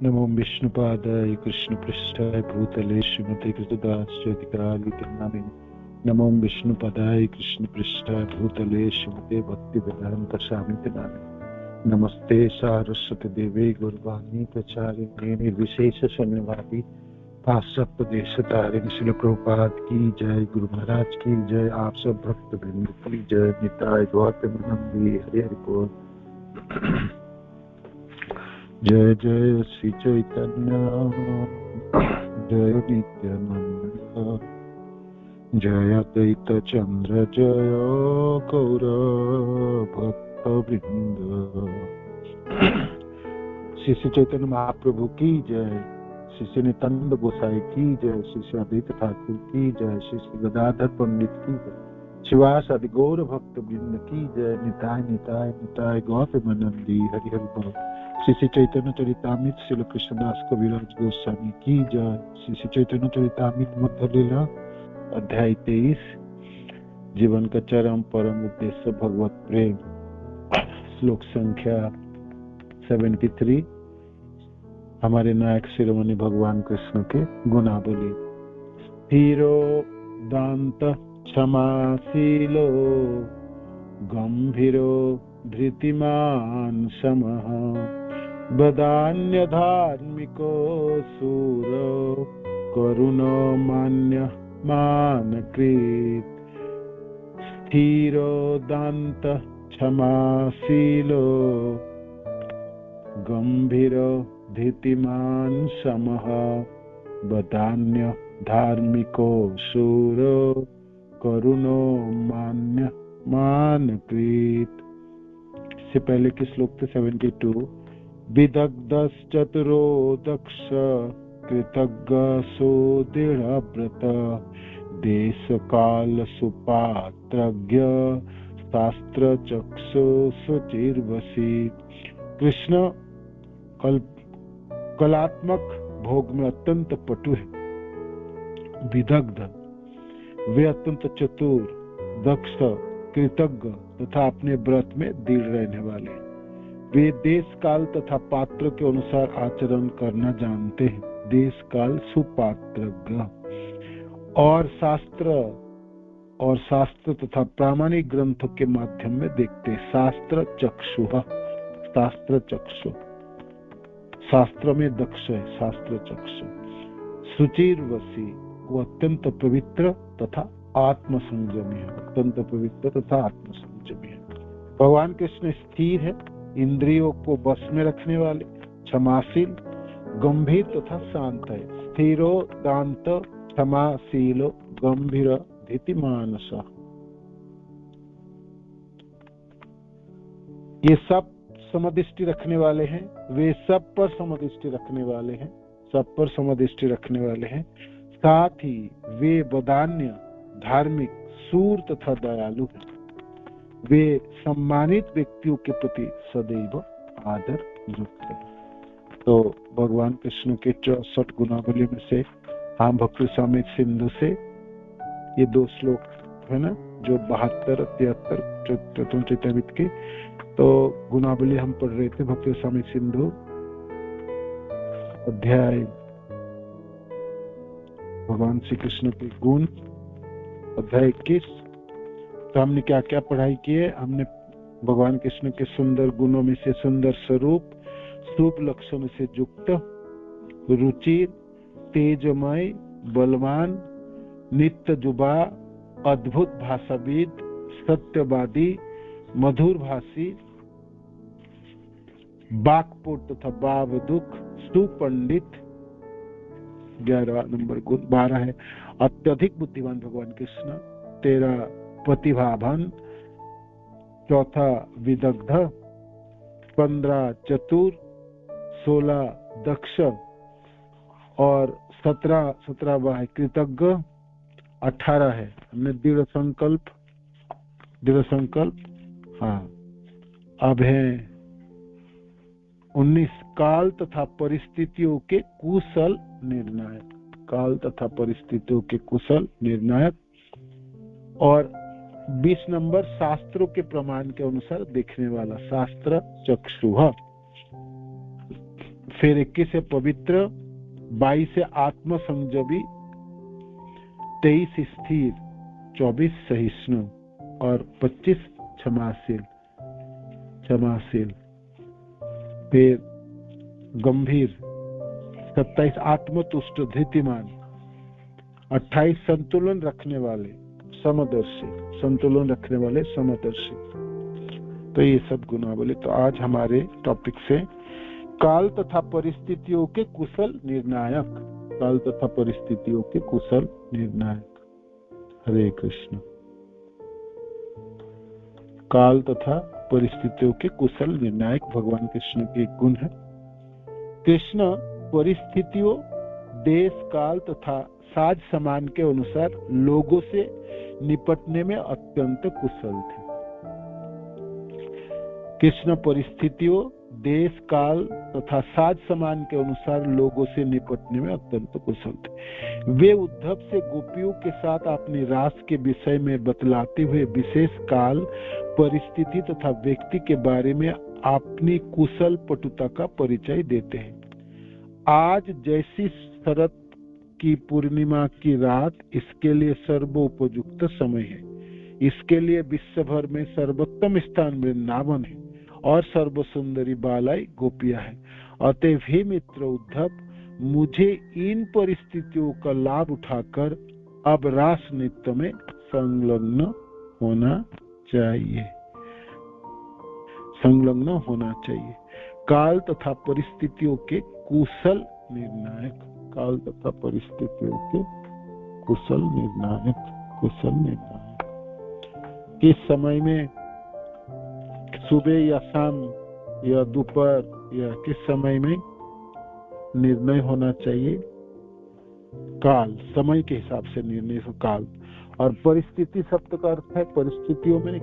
नमो विष्णुपादाय कृष्णपृष्ठाय भूतले श्रीमते कृतदाश्चैतिकालितनामिने नमो विष्णुपादाय कृष्णपृष्ठाय भूतले श्रीमते भक्तिवेदान्त स्वामिते नामिने नमस्ते सारस्वती देवे गौरवाणी प्रचारिणे निर्विशेष शून्यवादी पाश्चात्य देशतारिणी श्रील प्रभुपाद की जय, गुरु महाराज की जय, आप सब भक्त वृंद की जय। निताय गौतम नंदी हरि हरि बोल। जय जय श्री चैतन्य जय नित्यानंद जय अद्वैत चंद्र जय गौर भक्त वृंद। श्री श्री चैतन्य महाप्रभु की जय, श्री श्री नित्यानंद गोसाई की जय, श्री श्री अद्वैत ठाकुर की जय, श्री श्री गदाधर पंडित की जय, शिवास आदि गौर भक्त वृंद की जय। निताय निताय निताय गौतम नंदी हरि हरि बोल। श्री श्री चैतन्य चरितामृत श्रील कृष्णदास कविराज गोस्वामी की जय। श्री श्री चैतन्य चरितामृत मध्य लीला अध्याय 23 जीवन का चरम परम उद्देश्य भगवत प्रेम। श्लोक संख्या 73 हमारे नायक शिरोमणि भगवान कृष्ण के गुणावली। स्थिरो दांत क्षमाशीलो गंभीरो धृतिमान समः बदान्य धार्मिको सूरो करुणो मान्य मानकृत। स्थिरो दांत क्षमाशीलो गंभीरो धृतिमान समः बदान्य धार्मिको सूरो करुणो मान्य मानकृत। इससे पहले के श्लोक थे 72। विदग्धश्चतुरो दक्ष कृतज्ञ सुदृढ़व्रत देश काल सुपात्रज्ञ शास्त्र चक्षु सुचिर्वसी। कृष्ण कलात्मक भोग में अत्यंत पटु है। विदग्ध वे अत्यंत चतुर, दक्ष, कृतज्ञ तथा अपने व्रत में दृढ़ रहने वाले। वे देश काल तथा पात्र के अनुसार आचरण करना जानते हैं। देश काल सुपात्रज्ञ और शास्त्र तथा प्रामाणिक ग्रंथों के माध्यम में देखते। शास्त्र चक्षु, शास्त्र चक्षु, शास्त्र में दक्ष है। शास्त्र चक्षु सुचिर्वसी, वो अत्यंत पवित्र तथा आत्म संयमी है। अत्यंत पवित्र तथा आत्म संयमी है। भगवान कृष्ण स्थिर है, इंद्रियों को बस में रखने वाले, क्षमाशील, गंभीर तथा शांत है। स्थिरो दांत क्षमाशीलो गंभीर धीतिमानस। ये सब समदृष्टि रखने वाले हैं। वे सब पर समदृष्टि रखने वाले हैं। सब पर समदृष्टि रखने वाले हैं। साथ ही वे वदान्य, धार्मिक, शूर तथा दयालु हैं। वे सम्मानित व्यक्तियों के प्रति सदैव आदर युक्त हैं। तो भगवान कृष्ण के 64 गुणावली में से हम भक्ति समेत सिंधु से ये 2 श्लोक है ना, जो 72, 73 चैतन्यवीत के तो गुणावली हम पढ़ रहे थे। भक्ति समेत सिंधु अध्याय भगवान श्री कृष्ण के गुण अध्याय 21। तो हमने क्या क्या पढ़ाई की है? हमने भगवान कृष्ण के सुंदर गुणों में से सुंदर स्वरूप, शुभ लक्षण से युक्त, रुचिर, तेजमय, बलवान, नित्य जुबा, अद्भुत भाषाविद, सत्यवादी, मधुर भाषी, बाकपट तथा बावदुख, सुपंडित 11 नंबर गुण। 12 है अत्यधिक बुद्धिमान भगवान कृष्ण। 13 प्रतिभावान। 4 विदग्ध। 15 चतुर। 16 दक्ष और 17वां है कृतज्ञ। 18 है हमने दृढ़ संकल्प। हाँ, अब है 19 काल तथा परिस्थितियों के कुशल निर्णायक। काल तथा परिस्थितियों के कुशल निर्णायक। और 20 नंबर शास्त्रों के प्रमाण के अनुसार देखने वाला, शास्त्र चक्षु। फिर 21 है पवित्र, 22 है आत्म संजमी, 23 स्थिर, 24 सहिष्णु और 25 क्षमाशील। फिर गंभीर, 27 आत्मतुष्ट धीतिमान, 28 संतुलन रखने वाले समदर्शी। तो ये सब गुणावली। तो आज हमारे टॉपिक से काल तथा परिस्थितियों के कुशल निर्णायक। हरे कृष्ण। काल तथा परिस्थितियों के कुशल निर्णायक भगवान कृष्ण के गुण है। कृष्ण परिस्थितियों, देश, काल तथा साज समान के अनुसार लोगों से निपटने में अत्यंत कुशल थे। कृष्ण परिस्थितियों, देश, काल तथा साज समान के अनुसार लोगों से निपटने में अत्यंत कुशल थे। वे उद्धव से गोपियों के साथ अपनी रास के विषय में बतलाते हुए विशेष काल, परिस्थिति तथा व्यक्ति के बारे में अपनी कुशल पटुता का परिचय देते हैं। आज जैसी शरद की पूर्णिमा की रात इसके लिए सर्वोपयुक्त समय है। इसके लिए विश्व भर में सर्वोत्तम स्थान वृंदावन है और सर्वसुंदरी बालाई गोपियां है। अतएव हे मित्र उद्धव, मुझे इन परिस्थितियों का लाभ उठाकर अब रास नृत्य में संलग्न होना चाहिए। काल तथा परिस्थितियों के कुशल निर्णायक। किस समय में, सुबह या शाम या दोपहर या किस समय में निर्णय होना चाहिए? काल, समय के हिसाब से निर्णय हो काल। और परिस्थिति शब्द का अर्थ है परिस्थितियों में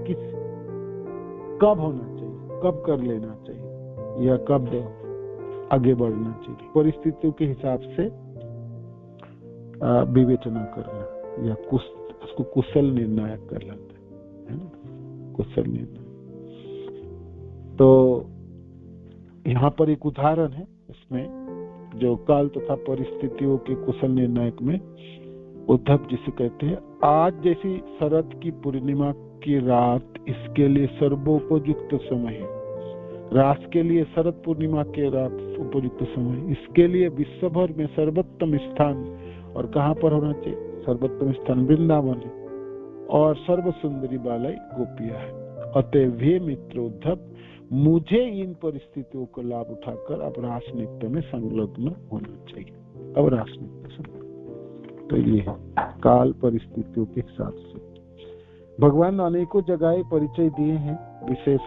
कब होना चाहिए, कब कर लेना चाहिए या कब आगे बढ़ना चाहिए। परिस्थितियों के हिसाब से विवेचना करना या उसको कुशल निर्णायक कर लेते है ना, कुशल निर्णय। तो यहाँ पर एक उदाहरण है इसमें, जो काल तथा परिस्थितियों के कुशल निर्णायक में उद्धव जी से कहते हैं, आज जैसी शरद की पूर्णिमा की रात इसके लिए सर्वोपयुक्त समय है। रास के लिए शरद पूर्णिमा के रात उपयुक्त समय। इसके लिए विश्व भर में सर्वोत्तम स्थान, और कहाँ पर होना चाहिए? सर्वोत्तम स्थान वृंदावन है और सर्वसुंदरी बालाई गोपियां है। अतएव हे मित्र उद्धव, मुझे इन परिस्थितियों का लाभ उठाकर अब रास नृत्य में संलग्न होना चाहिए। अब रास नृत्य, तो ये है काल परिस्थितियों के हिसाब से। भगवान अनेकों जगह परिचय दिए हैं विशेष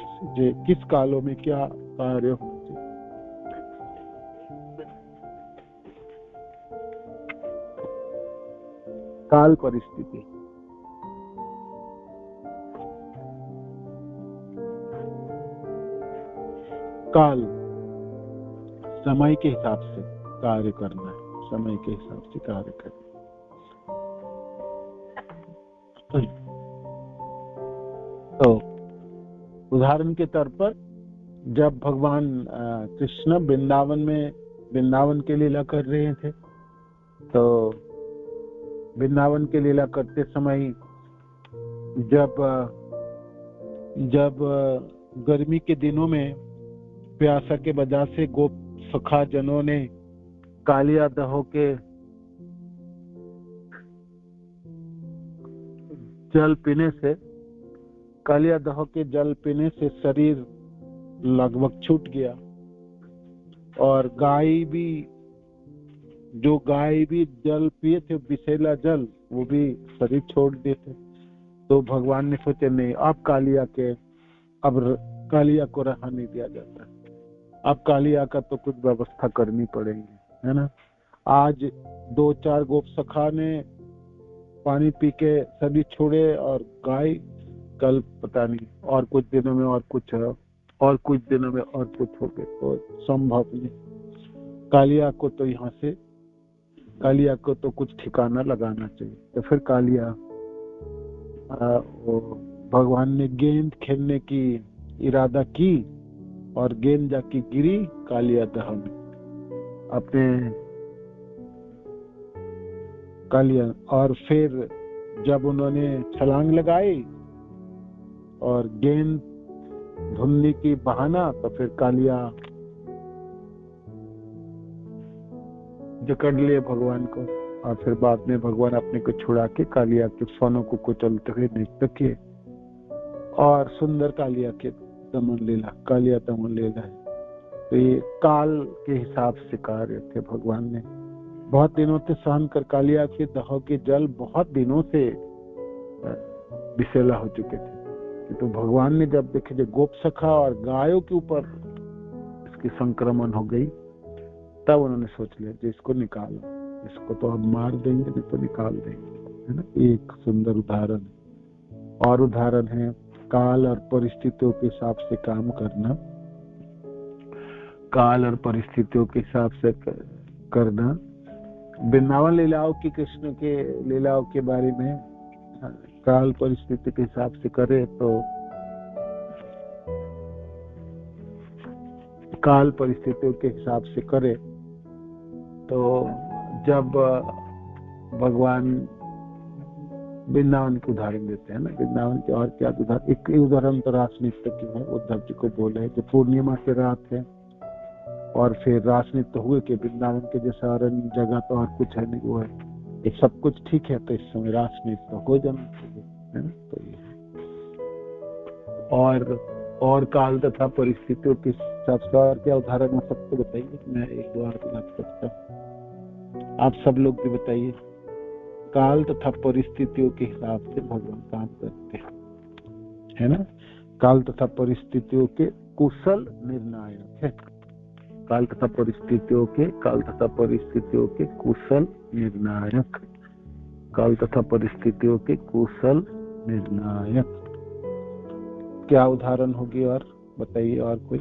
किस कालों में क्या कार्य होना चाहिए। काल परिस्थिति, काल समय के हिसाब से कार्य करना है, समय के हिसाब से कार्य करना। तो उदाहरण के तौर पर जब भगवान कृष्ण वृंदावन के लीला कर रहे थे, तो वृंदावन के लीला करते समय जब गर्मी के दिनों में प्यासा के वजह से गोप सखा जनों ने कालिया दहो के जल पीने से शरीर लगभग छूट गया, और गाय भी जल पिए थे, विषैला जल, वो भी शरीर छोड़ दिए थे। तो भगवान ने सोचे नहीं, अब कालिया को रहा नहीं दिया जाता, अब कालिया का तो कुछ व्यवस्था करनी पड़ेगी, है ना। आज 2-4 गोप सखा ने पानी पी के सभी छोड़े, और गाय कल पता नहीं, और कुछ दिनों में और कुछ हो गए, तो संभव नहीं। कालिया को तो कुछ ठिकाना लगाना चाहिए। तो फिर कालिया भगवान ने गेंद खेलने की इरादा की, और गेंद जाके गिरी कालिया दह में, अपने कालिया, और फिर जब उन्होंने छलांग लगाई और गेंद धुलने की बहाना, तो फिर कालिया जकड़ लिए भगवान को, और फिर बाद में भगवान अपने को छुड़ा के कालिया के सोनों को कुचलते हुए नृत्य किए। और सुंदर कालिया के दमन लीला, कालिया दमन लीला है। तो ये काल के हिसाब से कार्य थे भगवान ने। बहुत दिनों से सहन कर कालिया के दह के जल बहुत दिनों से विषैला हो चुके थे। तो भगवान ने जब देखे जो गोप सखा और गायों के ऊपर इसकी संक्रमण हो गई, तब उन्होंने सोच लिया कि इसको निकालो, इसको तो हम मार देंगे, नहीं तो निकाल देंगे, है ना। एक सुंदर उदाहरण है। और उदाहरण है काल और परिस्थितियों के हिसाब से काम करना, काल और परिस्थितियों के हिसाब से करना। वृंदावन लीलाओं की, कृष्ण के लीलाओं के बारे में काल परिस्थिति के हिसाब से करे तो काल परिस्थितियों के हिसाब से करे तो जब भगवान वृंदावन के उदाहरण देते हैं ना, वृंदावन के और क्या उदाहरण, एक उदाहरण तो रास नृत्य की है, उद्धव जी को बोले है कि पूर्णिमा की रात है और फिर रास नृत्य हुए कि वृंदावन के जैसा और जगह तो और कुछ है नहीं, वो है ये सब कुछ ठीक है, तो इस समय रास नृत्य हो जाना चाहिए, है ना। तो ये और काल तथा परिस्थितियों के हिसाब से और क्या उदाहरण हो सकते बताइए। मैं एक दो और बता सकता हूँ, आप सब लोग भी बताइए। काल तथा परिस्थितियों के हिसाब से भगवान काम करते हैं, है ना। काल तथा परिस्थितियों के कुशल निर्णायक है। काल तथा परिस्थितियों के कुशल निर्णायक, काल तथा परिस्थितियों के कुशल निर्णायक। क्या उदाहरण होगी और बताइए, और कोई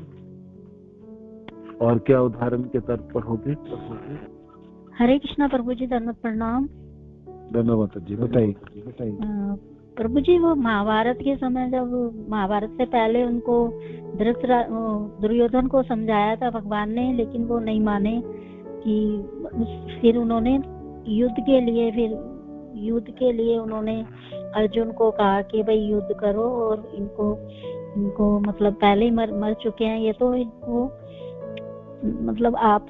और क्या उदाहरण के तर्क पर होगी। हरे कृष्णा प्रभु जी, धन्यवाद, प्रणाम। धन्यवाद जी, बताइए। प्रभु जी, वो महाभारत के समय, जब महाभारत से पहले उनको दुर्योधन को समझाया था भगवान ने, लेकिन वो नहीं माने कि फिर उन्होंने युद्ध के लिए उन्होंने अर्जुन को कहा कि भाई युद्ध करो, और इनको मतलब पहले ही मर चुके हैं ये, तो इनको मतलब आप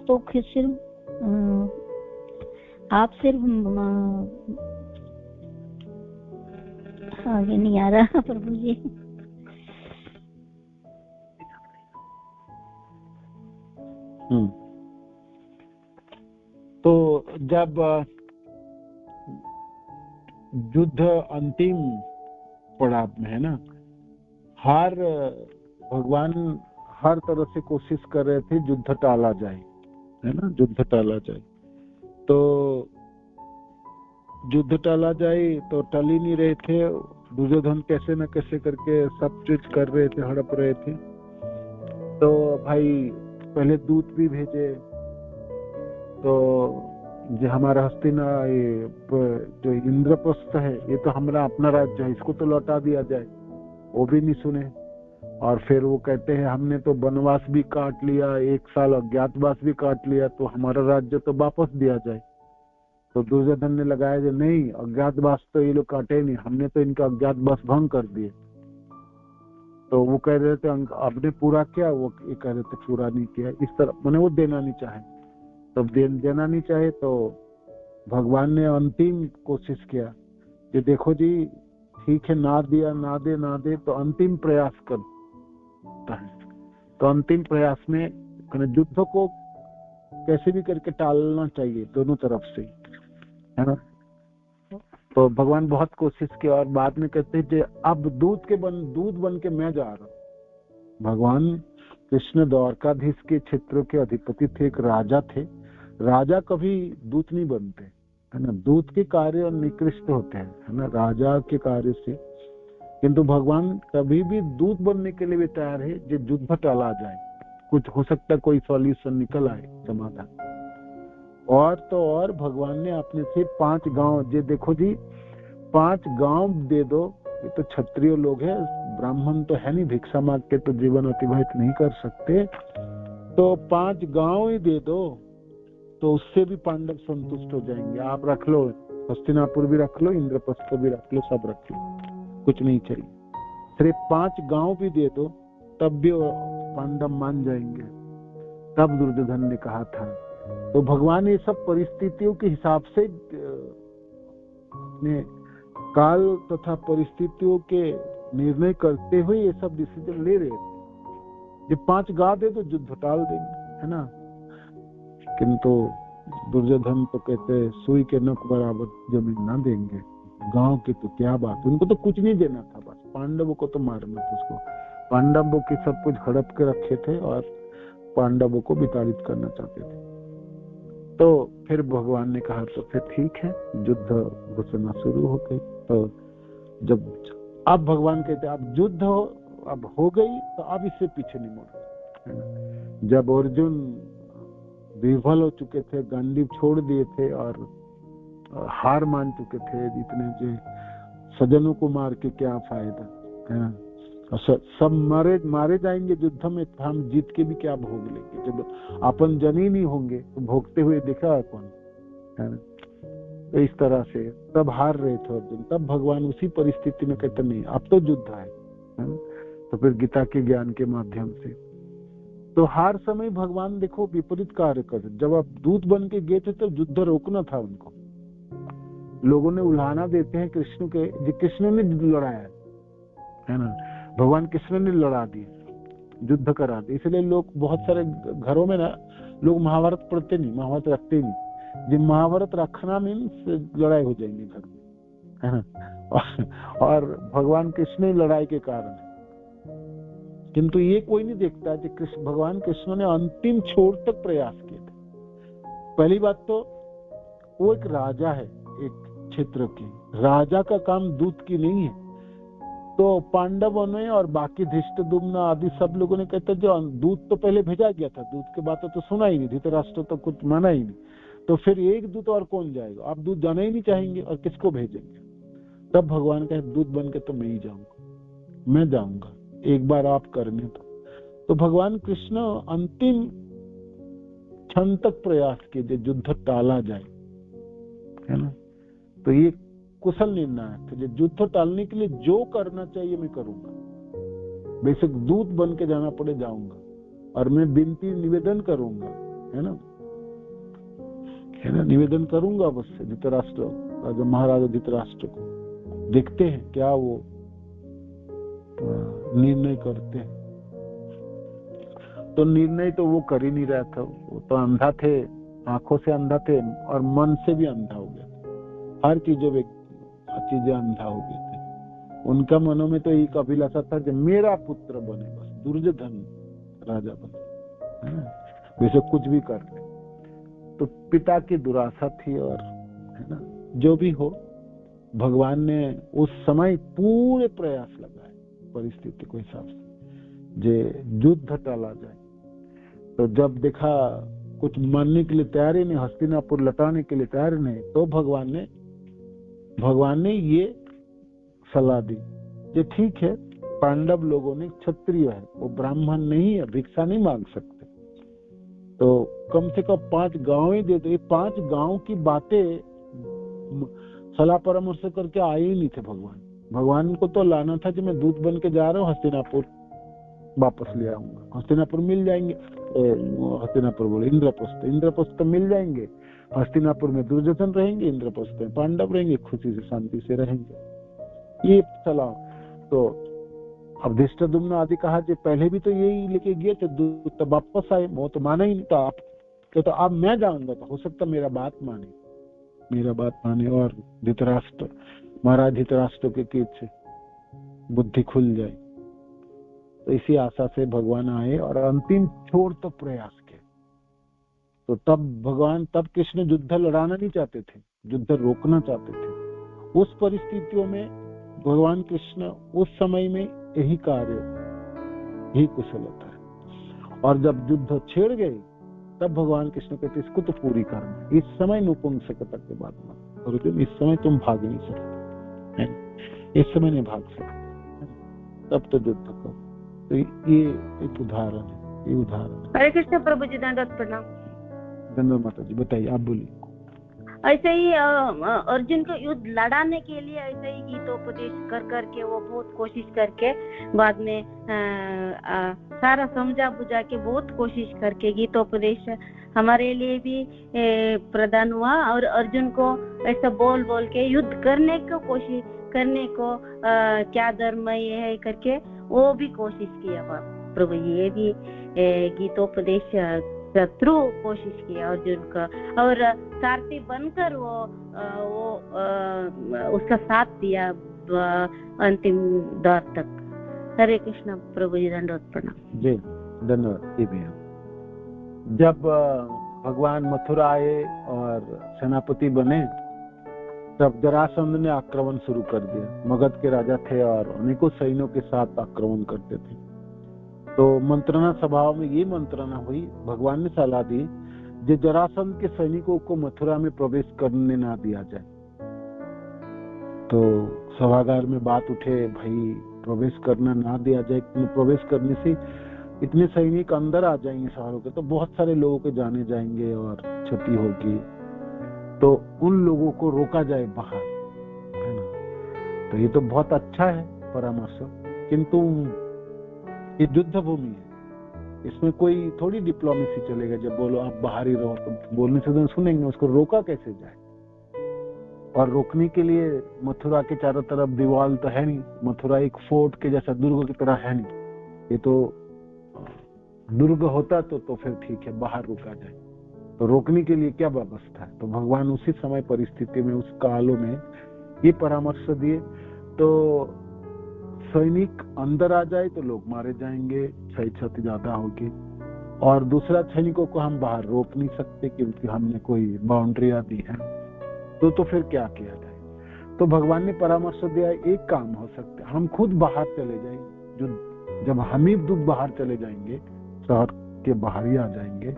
सिर्फ आगे नहीं आ रहा प्रभु जी। तो जब युद्ध अंतिम पड़ाव में है ना, भगवान हर तरह से कोशिश कर रहे थे युद्ध टाला जाए, है ना, युद्ध टाला जाए। तो युद्ध टाला जाए तो टल ही नहीं रहे थे। दुर्योधन कैसे न कैसे करके सब चीज कर रहे थे, हड़प रहे थे। तो भाई पहले दूत भी भेजे, तो जो हमारा हस्तिना, ये जो इंद्रप्रस्थ है, ये तो हमारा अपना राज्य है, इसको तो लौटा दिया जाए। वो भी नहीं सुने, और फिर वो कहते हैं हमने तो वनवास भी काट लिया, 1 साल अज्ञातवास भी काट लिया, तो हमारा राज्य तो वापस दिया जाए। तो दुर्योधन ने लगाया जो नहीं, अज्ञातवास तो ये लोग काटे नहीं, हमने तो इनका अज्ञातवास भंग कर दिए। तो वो कह रहे थे आपने पूरा किया, वो ये कह रहे थे पूरा नहीं किया। इस तरह मैंने वो देना नहीं चाहे, तब देना नहीं चाहे तो भगवान ने अंतिम कोशिश किया कि देखो जी ठीक है, ना दे तो अंतिम प्रयास करता है। तो अंतिम प्रयास में युद्ध को कैसे भी करके टालना चाहिए दोनों तरफ से, है ना। तो भगवान बहुत कोशिश की और बाद में कहते हैं अब दूध बन के मैं जा रहा हूँ। भगवान कृष्ण द्वारकाधीश के क्षेत्रों के अधिपति थे, एक राजा थे। राजा कभी दूत नहीं बनते, है ना। दूत के कार्य निकृष्ट होते हैं, है ना, राजा के कार्य से। किंतु भगवान कभी भी दूत बनने के लिए भी तैयार है जो युद्ध टाला जाए, कुछ हो सकता है कोई सॉल्यूशन निकल आए, समाधान। और तो और भगवान ने अपने से 5 गांव, जे देखो जी 5 गांव दे दो, ये तो क्षत्रिय लोग हैं, ब्राह्मण तो है नहीं, भिक्षा मांग के तो जीवन अतिबाहित नहीं कर सकते, तो 5 गांव ही दे दो, तो उससे भी पांडव संतुष्ट हो जाएंगे। आप रख लो, हस्तिनापुर भी रख लो, इंद्रप्रस्थ भी रख लो, सब रख लो, कुछ नहीं चाहिए। सिर्फ 5 गांव भी दे दो तब भी पांडव मान जाएंगे। तब दुर्योधन ने कहा था। तो भगवान ये सब परिस्थितियों के हिसाब से अपने काल तथा परिस्थितियों के निर्णय करते हुए ये सब डिसीजन ले रहे थे। जब 5 गांव दे तो युद्ध टाल देंगे, है ना। किंतु दुर्योधन तो कहते सुई के नख बराबर जमीन ना देंगे, गांव की तो क्या बात, उनको तो कुछ नहीं देना था, बस पांडवों को तो मारना था। उसको पांडवों की सब कुछ हड़प के रखे थे और पांडवों को विताड़ित करना चाहते थे। तो फिर भगवान ने कहा तो फिर ठीक है, युद्ध घोषणा शुरू हो गई। तो जब अब भगवान कहते अब युद्ध अब हो गई तो अब इससे पीछे नहीं मुड़ना। जब अर्जुन विफल हो चुके थे, गांडीव छोड़ दिए थे और हार मान चुके थे, इतने जो सजनों को मार के क्या फायदा, है ना। सब मारे जाएंगे युद्ध में, तो हम जीत के भी क्या भोग लेंगे। जब अपन जन ही नहीं होंगे तो भोगते हुए देखा कौन, है ना। तो इस तरह से तब हार रहे थे अर्जुन। तब भगवान उसी परिस्थिति में कहते नहीं अब तो युद्ध है ना। तो फिर गीता के ज्ञान के माध्यम से तो हर समय भगवान देखो विपरीत कार्य कर। जब आप दूत बन के गए थे तो युद्ध रोकना था उनको। लोगों ने उल्हाना देते हैं कृष्ण के, कृष्ण ने लड़ाया, है ना। भगवान कृष्ण ने लड़ा दिए, युद्ध करा दिए। इसलिए लोग बहुत सारे घरों में ना लोग महाभारत पढ़ते नहीं, महाभारत रखते नहीं। जब महाभारत रखना मीन्स लड़ाई हो जाएंगे घर में, है ना। और भगवान कृष्ण लड़ाई के कारण है। किंतु ये कोई नहीं देखता कि भगवान कृष्ण ने अंतिम छोर तक प्रयास किए थे। पहली बात तो वो एक राजा है, एक क्षेत्र की, राजा का काम दूत की नहीं है। तो पांडवों ने और बाकी धृष्टद्युम्न आदि सब लोगों ने कहते जो दूत तो पहले भेजा गया था, दूत के बात तो सुना ही नहीं, धृतराष्ट्र तो कुछ माना ही नहीं। तो फिर एक दूत और कौन जाएगा, आप दूत जाना ही नहीं चाहेंगे और किसको भेजेंगे। तब भगवान कहे दूत बन के तो मैं ही जाऊंगा, मैं जाऊंगा, एक बार आप करने तो भगवान कृष्ण अंतिम क्षण तक प्रयास किए जो युद्ध टाला जाए, है ना। तो ये कुशल निर्णय है। तो युद्ध टालने के लिए जो करना चाहिए मैं करूंगा, बेशक दूत बन के जाना पड़े जाऊंगा, और मैं विनती निवेदन करूंगा, है ना, निवेदन करूंगा अवश्य धृतराष्ट्र, राजा महाराजा धृतराष्ट्र को। देखते हैं क्या वो निर्णय करते हैं। तो निर्णय तो वो कर ही नहीं रहा था, वो तो अंधा थे, आंखों से अंधा थे और मन से भी अंधा हो गया। हर चीजें अंधा हो गए थे। उनका मनों में तो एक अभिलाषा था कि मेरा पुत्र बने, बस दुर्योधन राजा बने, वैसे कुछ भी कर ले। तो पिता की दुराशा थी, और है ना, जो भी हो भगवान ने उस समय पूरे प्रयास लगाए परिस्थिति को हिसाब से जे युद्ध टाला जाए। तो जब देखा कुछ मानने के लिए तैयार ही नहीं, हस्तिनापुर लौटाने के लिए तैयार नहीं, तो भगवान ने ये सलाह दी कि ठीक है, पांडव लोगों ने क्षत्रिय है, वो ब्राह्मण नहीं है, भिक्षा नहीं मांग सकते, तो कम से कम 5 गांव ही दे दो। ये 5 गांव की बातें सलाह परामर्श करके आए ही नहीं थे भगवान को तो लाना था कि मैं दूत बन के जा रहा हूँ, हस्तिनापुर वापस ले आऊंगा, हस्तिनापुर मिल जाएंगे, हस्तिनापुर बोले इंद्रप्रस्थ मिल जाएंगे। हस्तिनापुर में दुर्योधन रहेंगे, इंद्रप्रस्थ में पांडव रहेंगे, खुशी से शांति से रहेंगे। ये सलाह। तो अब धृष्टद्युम्न आदि कहा कि पहले भी तो यही लेके गए थे, दूत वापस आए, वो तो माना ही नहीं था। तो अब मैं जाऊंगा तो हो सकता मेरा बात माने और धृतराष्ट्र, महाराज धृतराष्ट्र के कीर्ति से बुद्धि खुल जाए। तो इसी आशा से भगवान आए और अंतिम छोर तक प्रयास किए। तो तब कृष्ण युद्ध लड़ाना नहीं चाहते थे, युद्ध रोकना चाहते थे। उस परिस्थितियों में भगवान कृष्ण उस समय में यही कार्य, यही कुशलता है। और जब युद्ध छेड़ गए तब भगवान कृष्ण कहते इसको तो पूरी करना, इस समय नपुंसकता के बाद में, और इस समय तुम भाग नहीं सकते, इस समय नहीं भाग सकते, तब तो युद्ध करो। तो ये एक उदाहरण है, ये उदाहरण। हरे कृष्ण प्रभु जी, दंडवत प्रणाम। धन्यवाद माता जी, बताइए, आप बोलिए। ऐसे ही अर्जुन को युद्ध लड़ाने के लिए ऐसे ही गीतोपदेश कर करके वो बहुत कोशिश करके बाद में सारा समझा बुझा के बहुत कोशिश करके गीतोपदेश हमारे लिए भी प्रदान हुआ। और अर्जुन को ऐसा बोल बोल के युद्ध करने को कोशिश करने को क्या धर्म ये है करके वो भी कोशिश किया प्रभु। ये भी गीतोपदेश शत्रु कोशिश किया अर्जुन का, और सारथी बनकर वो उसका साथ दिया अंतिम दौर तक। हरे कृष्ण प्रभु जी, दंडवत प्रणाम जी, धन्यवाद। ये भी है, जब भगवान मथुरा आए और सेनापति बने तब जरासंध ने आक्रमण शुरू कर दिया। मगध के राजा थे और अनेकों सैन्यों के साथ आक्रमण करते थे। तो मंत्रणा सभाओं में ये मंत्रणा हुई, भगवान ने सलाह दी जो जरासंध के सैनिकों को मथुरा में प्रवेश करने ना दिया जाए। तो सभागार में बात उठे, भाई प्रवेश करना ना दिया जाए, प्रवेश करने से इतने सैनिक अंदर आ जाएंगे शहरों के, तो बहुत सारे लोगों के जाने जाएंगे और क्षति होगी, तो उन लोगों को रोका जाए बाहर, है ना। तो ये तो बहुत अच्छा है परामर्श, किंतु ये युद्ध भूमि है, इसमें कोई थोड़ी डिप्लोमेसी चलेगा। जब बोलो आप बाहर ही रहो, तो बोलने से तो सुनेंगे, उसको रोका कैसे जाए। और रोकने के लिए मथुरा के चारों तरफ दीवार तो है नहीं, मथुरा एक फोर्ट के जैसा दुर्ग की तरह है नहीं। ये तो दुर्ग होता तो फिर ठीक है, बाहर रोका जाए। तो रोकने के लिए क्या व्यवस्था है। तो भगवान उसी समय परिस्थिति में, उस कालों में ये परामर्श दिए। तो सैनिक अंदर आ जाए तो लोग मारे जाएंगे, क्षति ज्यादा होगी, और दूसरा सैनिकों को हम बाहर रोक नहीं सकते क्योंकि हमने कोई बाउंड्रियां दी है। तो फिर क्या किया जाए। तो भगवान ने परामर्श दिया, एक काम हो सकता है, हम खुद बाहर चले जाए। जब हम ही बाहर चले जाएंगे, शहर के बाहर ही आ जाएंगे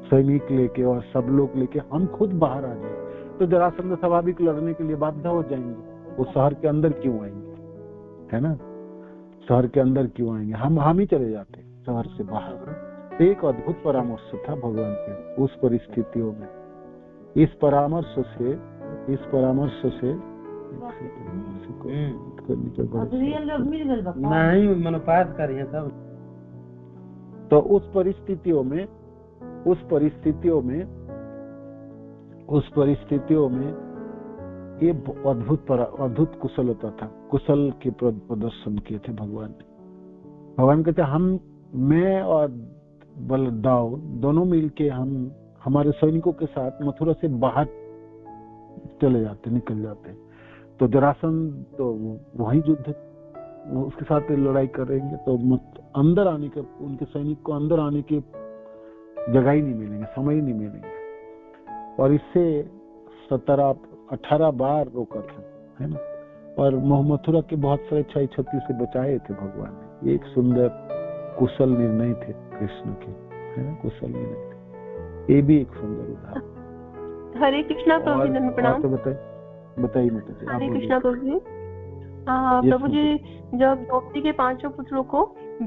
सैनिक लेके और सब लोग लेके, हम खुद बाहर आ जाए तो जरासंध स्वाभाविक लड़ने के लिए बाध्य हो जाएंगे। वो शहर के अंदर क्यों आएंगे, है ना, शहर के अंदर क्यों आएंगे, हम ही चले जाते शहर से बाहर। एक अद्भुत परामर्श था भगवान के उस परिस्थितियों में। इस परामर्श से नहीं मनोपात करिए सब। तो उस परिस्थितियों में ये अद्भुत कुशलता था, कुशल के प्रदर्शन किए थे भगवान ने। भगवान कहते मैं और बलदाव दोनों मिलके हम हमारे सैनिकों के साथ मथुरा से बाहर निकल जाते। तो जरासंध तो वही युद्ध उसके साथ लड़ाई करेंगे, तो अंदर आने के, उनके सैनिक को अंदर आने की जगह ही नहीं मिलेंगे, समय ही नहीं मिलेंगे। और इससे 17-18 बार रोका था, है ना। और मथुरा के बहुत सारे क्षति से बचाए थे भगवान ने। एक सुंदर कुशल निर्णय थे कृष्ण के, है ना, कुशल निर्णय थे। ये भी एक सुंदर उदाहरण। हरे कृष्णा प्रभु जी, प्रणाम। तो बताइए माताजी। हरे कृष्णा प्रभु जी। प्रभु जी, जब द्रौपदी के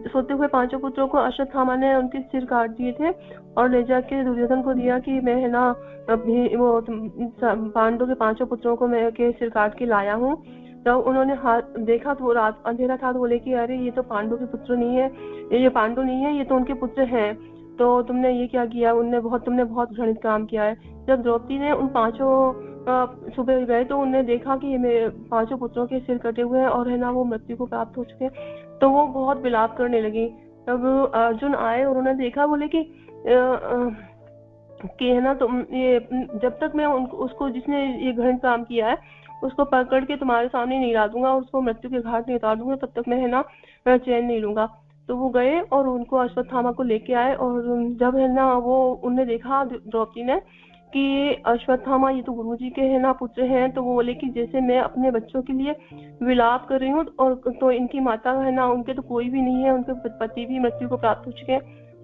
सोते हुए पांचों पुत्रों को अश्वत्थामा ने उनके सिर काट दिए थे और ले जाके दुर्योधन को दिया कि मैं, है ना, वो पांडव के पांचों पुत्रों को मैं के सिर काट के लाया हूँ। जब उन्होंने हाथ देखा तो रात अंधेरा था, तो बोले कि अरे ये तो पांडव के पुत्र नहीं है, ये पांडव नहीं है, ये तो उनके पुत्र हैं। तो तुमने ये क्या किया, तुमने बहुत घृणित काम किया है। जब द्रौपदी ने उन पांचों सुबह गए तो उन्होंने देखा कि ये पांचों पुत्रों के सिर कटे हुए हैं और, है ना, वो मृत्यु को प्राप्त हो चुके हैं। तो वो बहुत विलाप करने लगी। तब अर्जुन आए और उन्होंने देखा, बोले कि है ना, तुम ये जब तक मैं उसको जिसने ये घृणित काम किया है उसको पकड़ के तुम्हारे सामने नहीं ला दूंगा और उसको मृत्यु के घाट नहीं उतार दूंगा, तब तक मैं, है ना, चैन नहीं लूंगा। तो वो गए और उनको अश्वत्थामा को लेके आए। और जब, है ना, वो उनने देखा द्रौपदी ने कि अश्वत्थामा ये तो गुरुजी के, है ना, पुत्र हैं, तो वो बोले कि जैसे मैं अपने बच्चों के लिए विलाप कर रही हूँ और तो इनकी माता, है ना, उनके तो कोई भी नहीं है, उनके पति भी मृत्यु को प्राप्त हो चुके हैं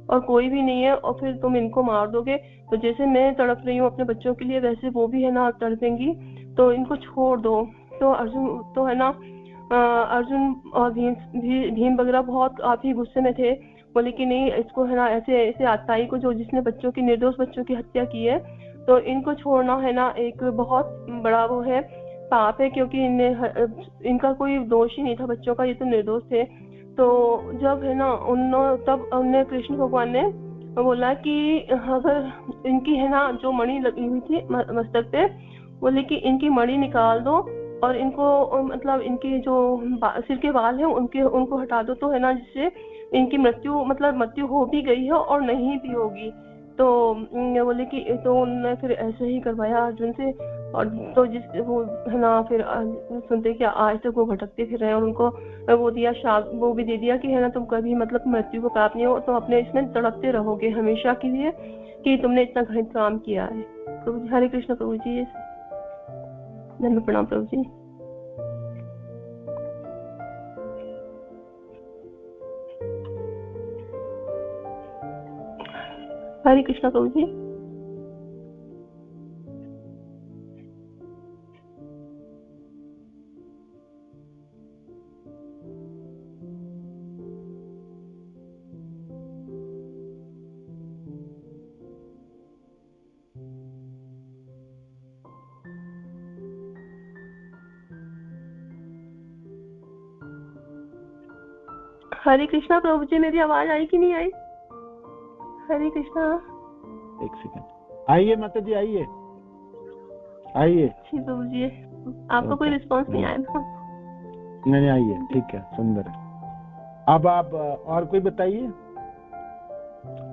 और कोई भी नहीं है, और फिर तुम इनको मार दोगे तो जैसे मैं तड़प रही हूँ अपने बच्चों के लिए, वैसे वो भी, है ना, तड़पेंगी, तो इनको छोड़ दो। तो अर्जुन तो, है ना, अर्जुन और भीम वगैरह बहुत काफी गुस्से में थे बोले कि नहीं, इसको है ना ऐसे ऐसे आत्ताई को, जो जिसने बच्चों की, निर्दोष बच्चों की हत्या की है, तो इनको छोड़ना है ना एक बहुत बड़ा वो है, पाप है, क्योंकि इनका कोई दोष ही नहीं था बच्चों का, ये तो निर्दोष थे। तो जब है ना तब उन्होंने कृष्ण भगवान ने बोला कि अगर इनकी है ना जो मणि लगी हुई थी मस्तक पे, बोले कि इनकी मणि निकाल दो और इनको मतलब इनके जो सिर के बाल है उनको हटा दो, तो है ना जिससे इनकी मृत्यु हो भी गई है और नहीं भी होगी। तो बोले कि तो उन्होंने फिर ऐसे ही करवाया अर्जुन से। और तो जिस वो है ना फिर सुनते कि आज तक वो भटकते फिर रहे हैं, और उनको वो दिया शाप, वो भी दे दिया कि है ना तुम कभी मतलब मृत्यु को प्राप्त नहीं हो, तो अपने इसमें तड़पते रहोगे हमेशा के लिए कि तुमने इतना घृणित काम किया है। प्रभु जी, हरे कृष्ण प्रभु जी, धन्य प्रणाम प्रभु जी। हरे कृष्ण प्रभु जी। हरे कृष्णा प्रभु जी, मेरी आवाज आई कि नहीं आई? हरे कृष्णा। एक सेकंड, आइए माता जी, आइए आइए। जी प्रभु जी, आपका कोई रिस्पांस नहीं आया ना? नहीं आइए, ठीक है, सुंदर है। अब आप और कोई बताइए,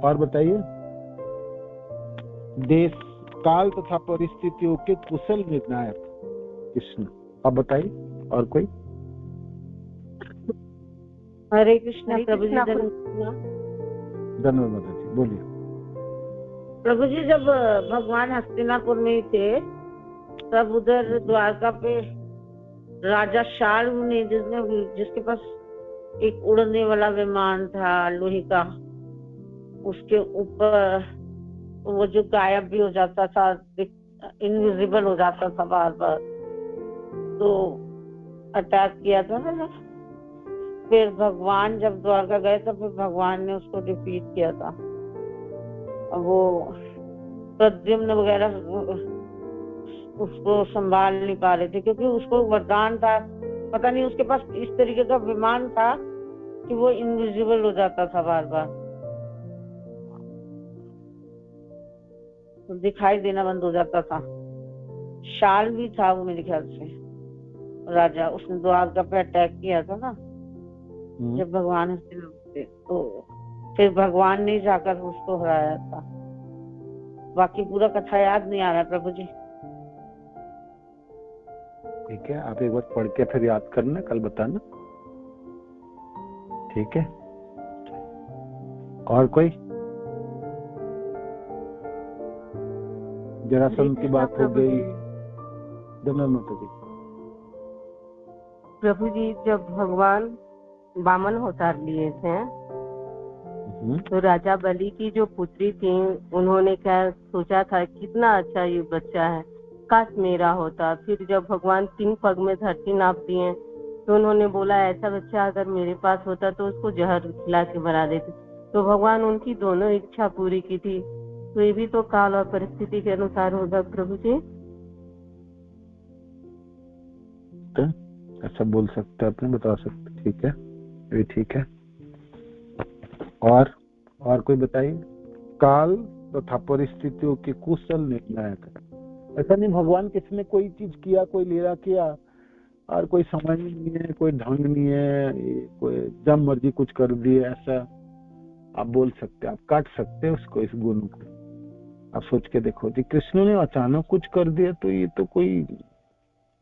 और बताइए। देश काल तथा परिस्थितियों के कुशल निर्णायक कृष्ण, अब बताइए और कोई। हरे कृष्णा प्रभु जी, धन्यवाद माता जी, बोलिए। प्रभु जी, जब भगवान हस्तिनापुर में ही थे, तब उधर द्वारका पे राजा शाल्व ने, जिसके पास एक उड़ने वाला विमान था लोहे का, उसके ऊपर वो जो गायब भी हो जाता था, इनविजिबल हो जाता था बार बार, तो अटैक किया था ना। फिर भगवान जब द्वारका गए तो फिर भगवान ने उसको डिफीट किया था। वो प्रद्युम्न वगैरह उसको संभाल नहीं पा रहे थे, क्योंकि उसको वरदान था, पता नहीं उसके पास इस तरीके का विमान था कि वो इनविजिबल हो जाता था बार बार, तो दिखाई देना बंद हो जाता था। शाल भी था वो मेरे ख्याल से राजा, उसने द्वारका पे अटैक किया था ना जब भगवान थे, तो फिर भगवान ने जाकर उसको हराया था। बाकी पूरा कथा याद नहीं आ रहा प्रभु जी। ठीक है, आप एक बार पढ़ के फिर याद करना, कल बताना, ठीक है। और कोई? जरासंध की बात हो गई। धन्यवाद माता जी। प्रभु जी, जब भगवान वामन अवतार लिए थे, तो राजा बलि की जो पुत्री थी, उन्होंने क्या सोचा था, कितना अच्छा ये बच्चा है, काश मेरा होता। फिर जब भगवान 3 पग में धरती नाप दिए, तो उन्होंने बोला ऐसा बच्चा अगर मेरे पास होता तो उसको जहर खिला के मरा देते। तो भगवान उनकी दोनों इच्छा पूरी की थी। तो ये भी तो काल और परिस्थिति के अनुसार होगा प्रभु जी। तो ऐसा बोल सकते, अपने बता सकते, ठीक है, ये ठीक है। और कोई बताइए। काल तथा तो परिस्थितियों के कुशल निर्णायक है। ऐसा नहीं भगवान किसी ने कोई चीज किया, कोई लीला किया और कोई समझ नहीं है, कोई ढंग नहीं है, कोई जब मर्जी कुछ कर दिए, ऐसा आप बोल सकते, आप काट सकते उसको, इस गुण को। आप सोच के देखो जी, कृष्ण ने अचानक कुछ कर दिया तो ये तो कोई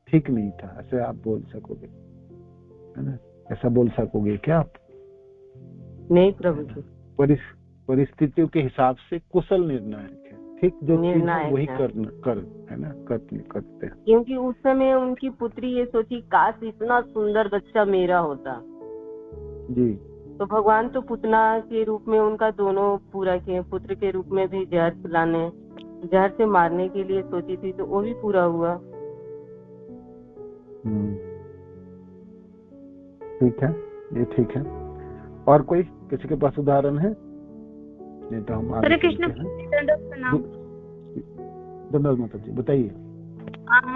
ठीक नहीं था, ऐसे आप बोल सकोगे, है ना? ऐसा बोल सकोगे क्या आप? नहीं प्रभु जी। परिस्थितियों के हिसाब से कुशल निर्णायक है, ठीक, जो निर्णायक वही है ना, करते हैं। क्योंकि उस समय उनकी पुत्री ये सोची, काश इतना सुंदर बच्चा मेरा होता जी। तो भगवान तो पुतना के रूप में उनका दोनों पूरा किए, पुत्र के रूप में भी जहर पिलाने, जहर से मारने के लिए सोची थी, तो वो भी पूरा हुआ। ठीक है, ये ठीक है। और कोई किसी के पास उदाहरण है? नहीं तो हम हरे कृष्ण। धन्यवाद माता जी, बताइए।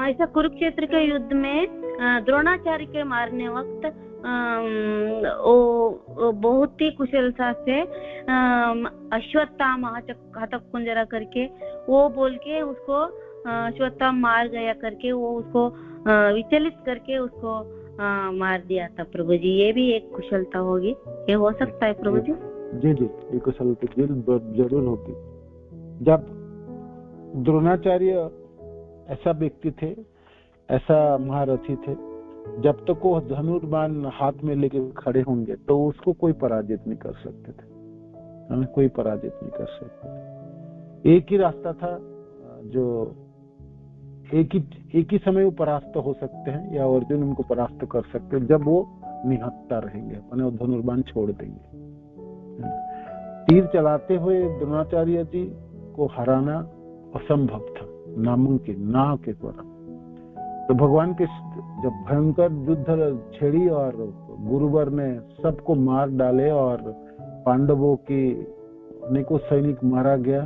ऐसा कुरुक्षेत्र के युद्ध में द्रोणाचार्य के मारने वक्त वो बहुत ही कुशलता से अश्वत्थामा हतक कुंजरा करके वो बोल के उसको अश्वत्थामा मार गया करके वो उसको विचलित करके उसको मार दिया था प्रभु जी। ये भी एक कुशलता होगी, ये हो सकता है प्रभु जी? जी जी, ये कुशलता जरूर होगी। जब द्रोणाचार्य ऐसा व्यक्ति थे, ऐसा महारथी थे, जब तक वो धनुर्बाण हाथ में लेके खड़े होंगे तो उसको कोई पराजित नहीं कर सकते थे, कोई पराजित नहीं कर सकते थे। एक ही रास्ता था जो एक ही समय वो परास्त हो सकते हैं या अर्जुन उनको परास्त कर सकते हैं, जब वो निहत्ता रहेंगे, वो धनुर्बाण छोड़ देंगे। तीर चलाते हुए द्रोणाचार्य जी को हराना असंभव था, नामुमकिन, ना के द्वारा। तो भगवान के जब भयंकर युद्ध छेड़ी और गुरुवर ने सबको मार डाले और पांडवों की अनेकों सैनिक मारा गया,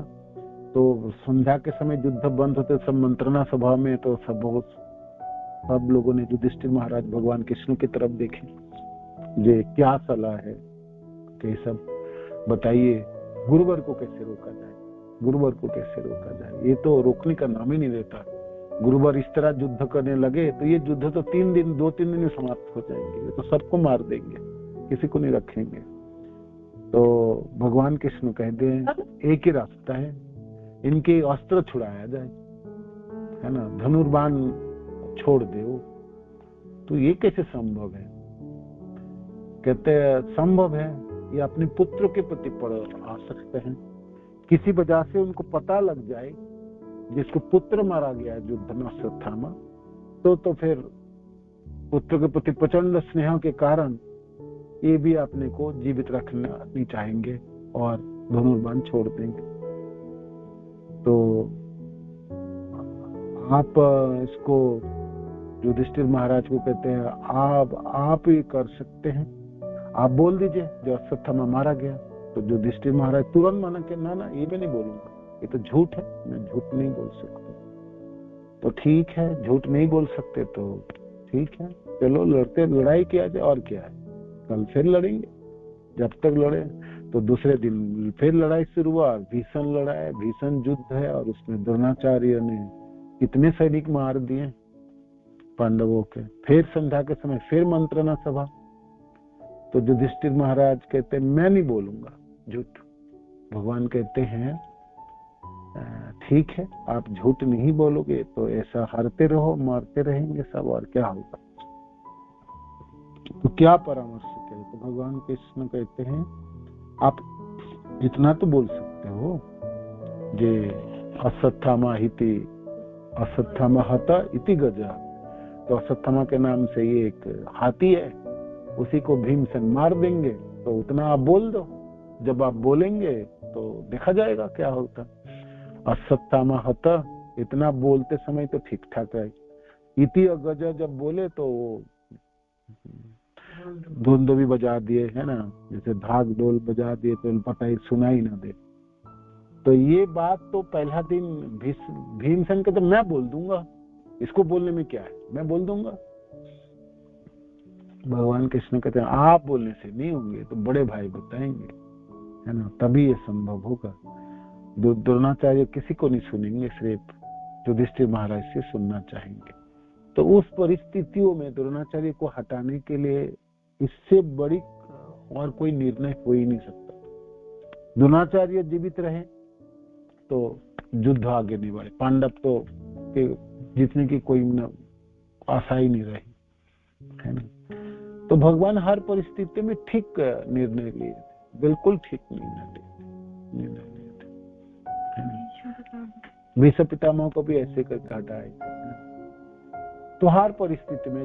तो संध्या के समय युद्ध बंद होते सब मंत्रणा सभा में, तो सब लोगों ने युधिष्ठिर महाराज भगवान कृष्ण की तरफ देखे, ये क्या सलाह है कि सब बताइए, गुरुवर को कैसे रोका जाए, गुरुवर को कैसे रोका जाए? ये तो रोकने का नाम ही नहीं लेता। गुरुवर इस तरह युद्ध करने लगे तो ये युद्ध तो 2-3 दिन में समाप्त हो जाएंगे, ये तो सबको मार देंगे, किसी को नहीं रखेंगे। तो भगवान कृष्ण कहते हैं एक ही रास्ता है, इनके अस्त्र छुड़ाया जाए, है ना, धनुर्बाण छोड़ दो। तो ये कैसे संभव है? कहते हैं संभव है, ये अपने पुत्र के प्रति आ सकते हैं। किसी वजह से उनको पता लग जाए, जिसको पुत्र मारा गया है युद्ध में अश्वत्थामा, तो फिर पुत्र के प्रति प्रचंड स्नेह के कारण ये भी अपने को जीवित रखना नहीं चाहेंगे और धनुर्बाण छोड़ देंगे। तो आप इसको युधिष्ठिर महाराज को कहते हैं आप ये कर सकते हैं, आप बोल दीजिए जो अश्वत्थामा मारा गया। तो युधिष्ठिर महाराज तुरंत माना कि ना ये भी नहीं बोलूंगा, ये तो झूठ है, मैं झूठ नहीं बोल सकता। तो ठीक है, झूठ नहीं बोल सकते तो ठीक है, चलो लड़ाई किया जाए, और क्या है, कल फिर लड़ेंगे। जब तक लड़े तो दूसरे दिन फिर लड़ाई शुरू हुआ, भीषण लड़ाई, भीषण युद्ध है, और उसमें द्रोणाचार्य ने कितने सैनिक मार दिए पांडवों के। फिर संध्या के समय फिर मंत्रणा सभा, तो युधिष्ठिर महाराज कहते मैं नहीं बोलूंगा झूठ। भगवान कहते हैं ठीक है, आप झूठ नहीं बोलोगे तो ऐसा हारते रहो, मारते रहेंगे सब, और क्या होगा। तो क्या परामर्श करें? तो भगवान कृष्ण कहते हैं आप जितना तो बोल सकते हो, जे अश्वत्थामा हिति अश्वत्थामा हता इति गजा। तो अश्वत्थामा के नाम से ये एक हाथी है, उसी को भीमसेन मार देंगे, तो उतना आप बोल दो। जब आप बोलेंगे तो देखा जाएगा क्या होता। अश्वत्थामा हता इतना बोलते समय तो ठीक ठाक है, इति गजा जब बोले तो धुंध भी बजा दिए, है ना, जैसे भाग डोल बजा दिए तो पता ही सुनाई ना दे। तो ये बात तो पहला दिन भीमसेन के तो मैं बोल दूंगा, इसको बोलने में क्या है, मैं बोल दूंगा। भगवान कृष्ण कहते हैं आप बोलने से नहीं होंगे, तो बड़े भाई बताएंगे, है ना, तभी ये संभव होगा। द्रोणाचार्य किसी को नहीं सुनेंगे, सिर्फ युधिष्ठिर महाराज से सुनना चाहेंगे। तो उस परिस्थितियों में द्रोणाचार्य को हटाने के लिए इससे बड़ी और कोई निर्णय हो ही नहीं सकता। द्रोणाचार्य जीवित रहे तो युद्ध आगे नहीं बढ़े, पांडव तो जीतने की कोई आशा ही नहीं रही, है ना। तो भगवान हर परिस्थिति में ठीक निर्णय लिए, बिल्कुल ठीक निर्णय लिए थे। भीष्म पितामह को भी ऐसे करके हटाए। तो हर परिस्थिति में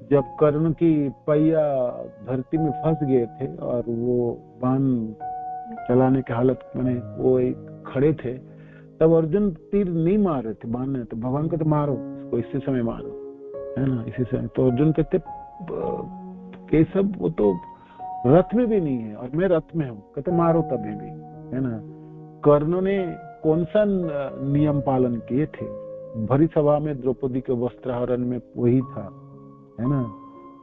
जब कर्ण की पहिया धरती में फंस गए थे और वो बाण चलाने की हालत में वो खड़े थे, तब अर्जुन तीर नहीं मार रहे थे, बाण नहीं, तो भगवान को तो मारो, इसको इसी समय मारो, है ना, इसी समय। तो अर्जुन कहते केशव वो तो रथ में भी नहीं है और मैं रथ में हूँ, कहते मारो तभी भी, है ना। कर्ण ने कौन सा नियम पालन किए थे? भरी सभा में द्रौपदी के वस्त्रहरण में वही था, है ना,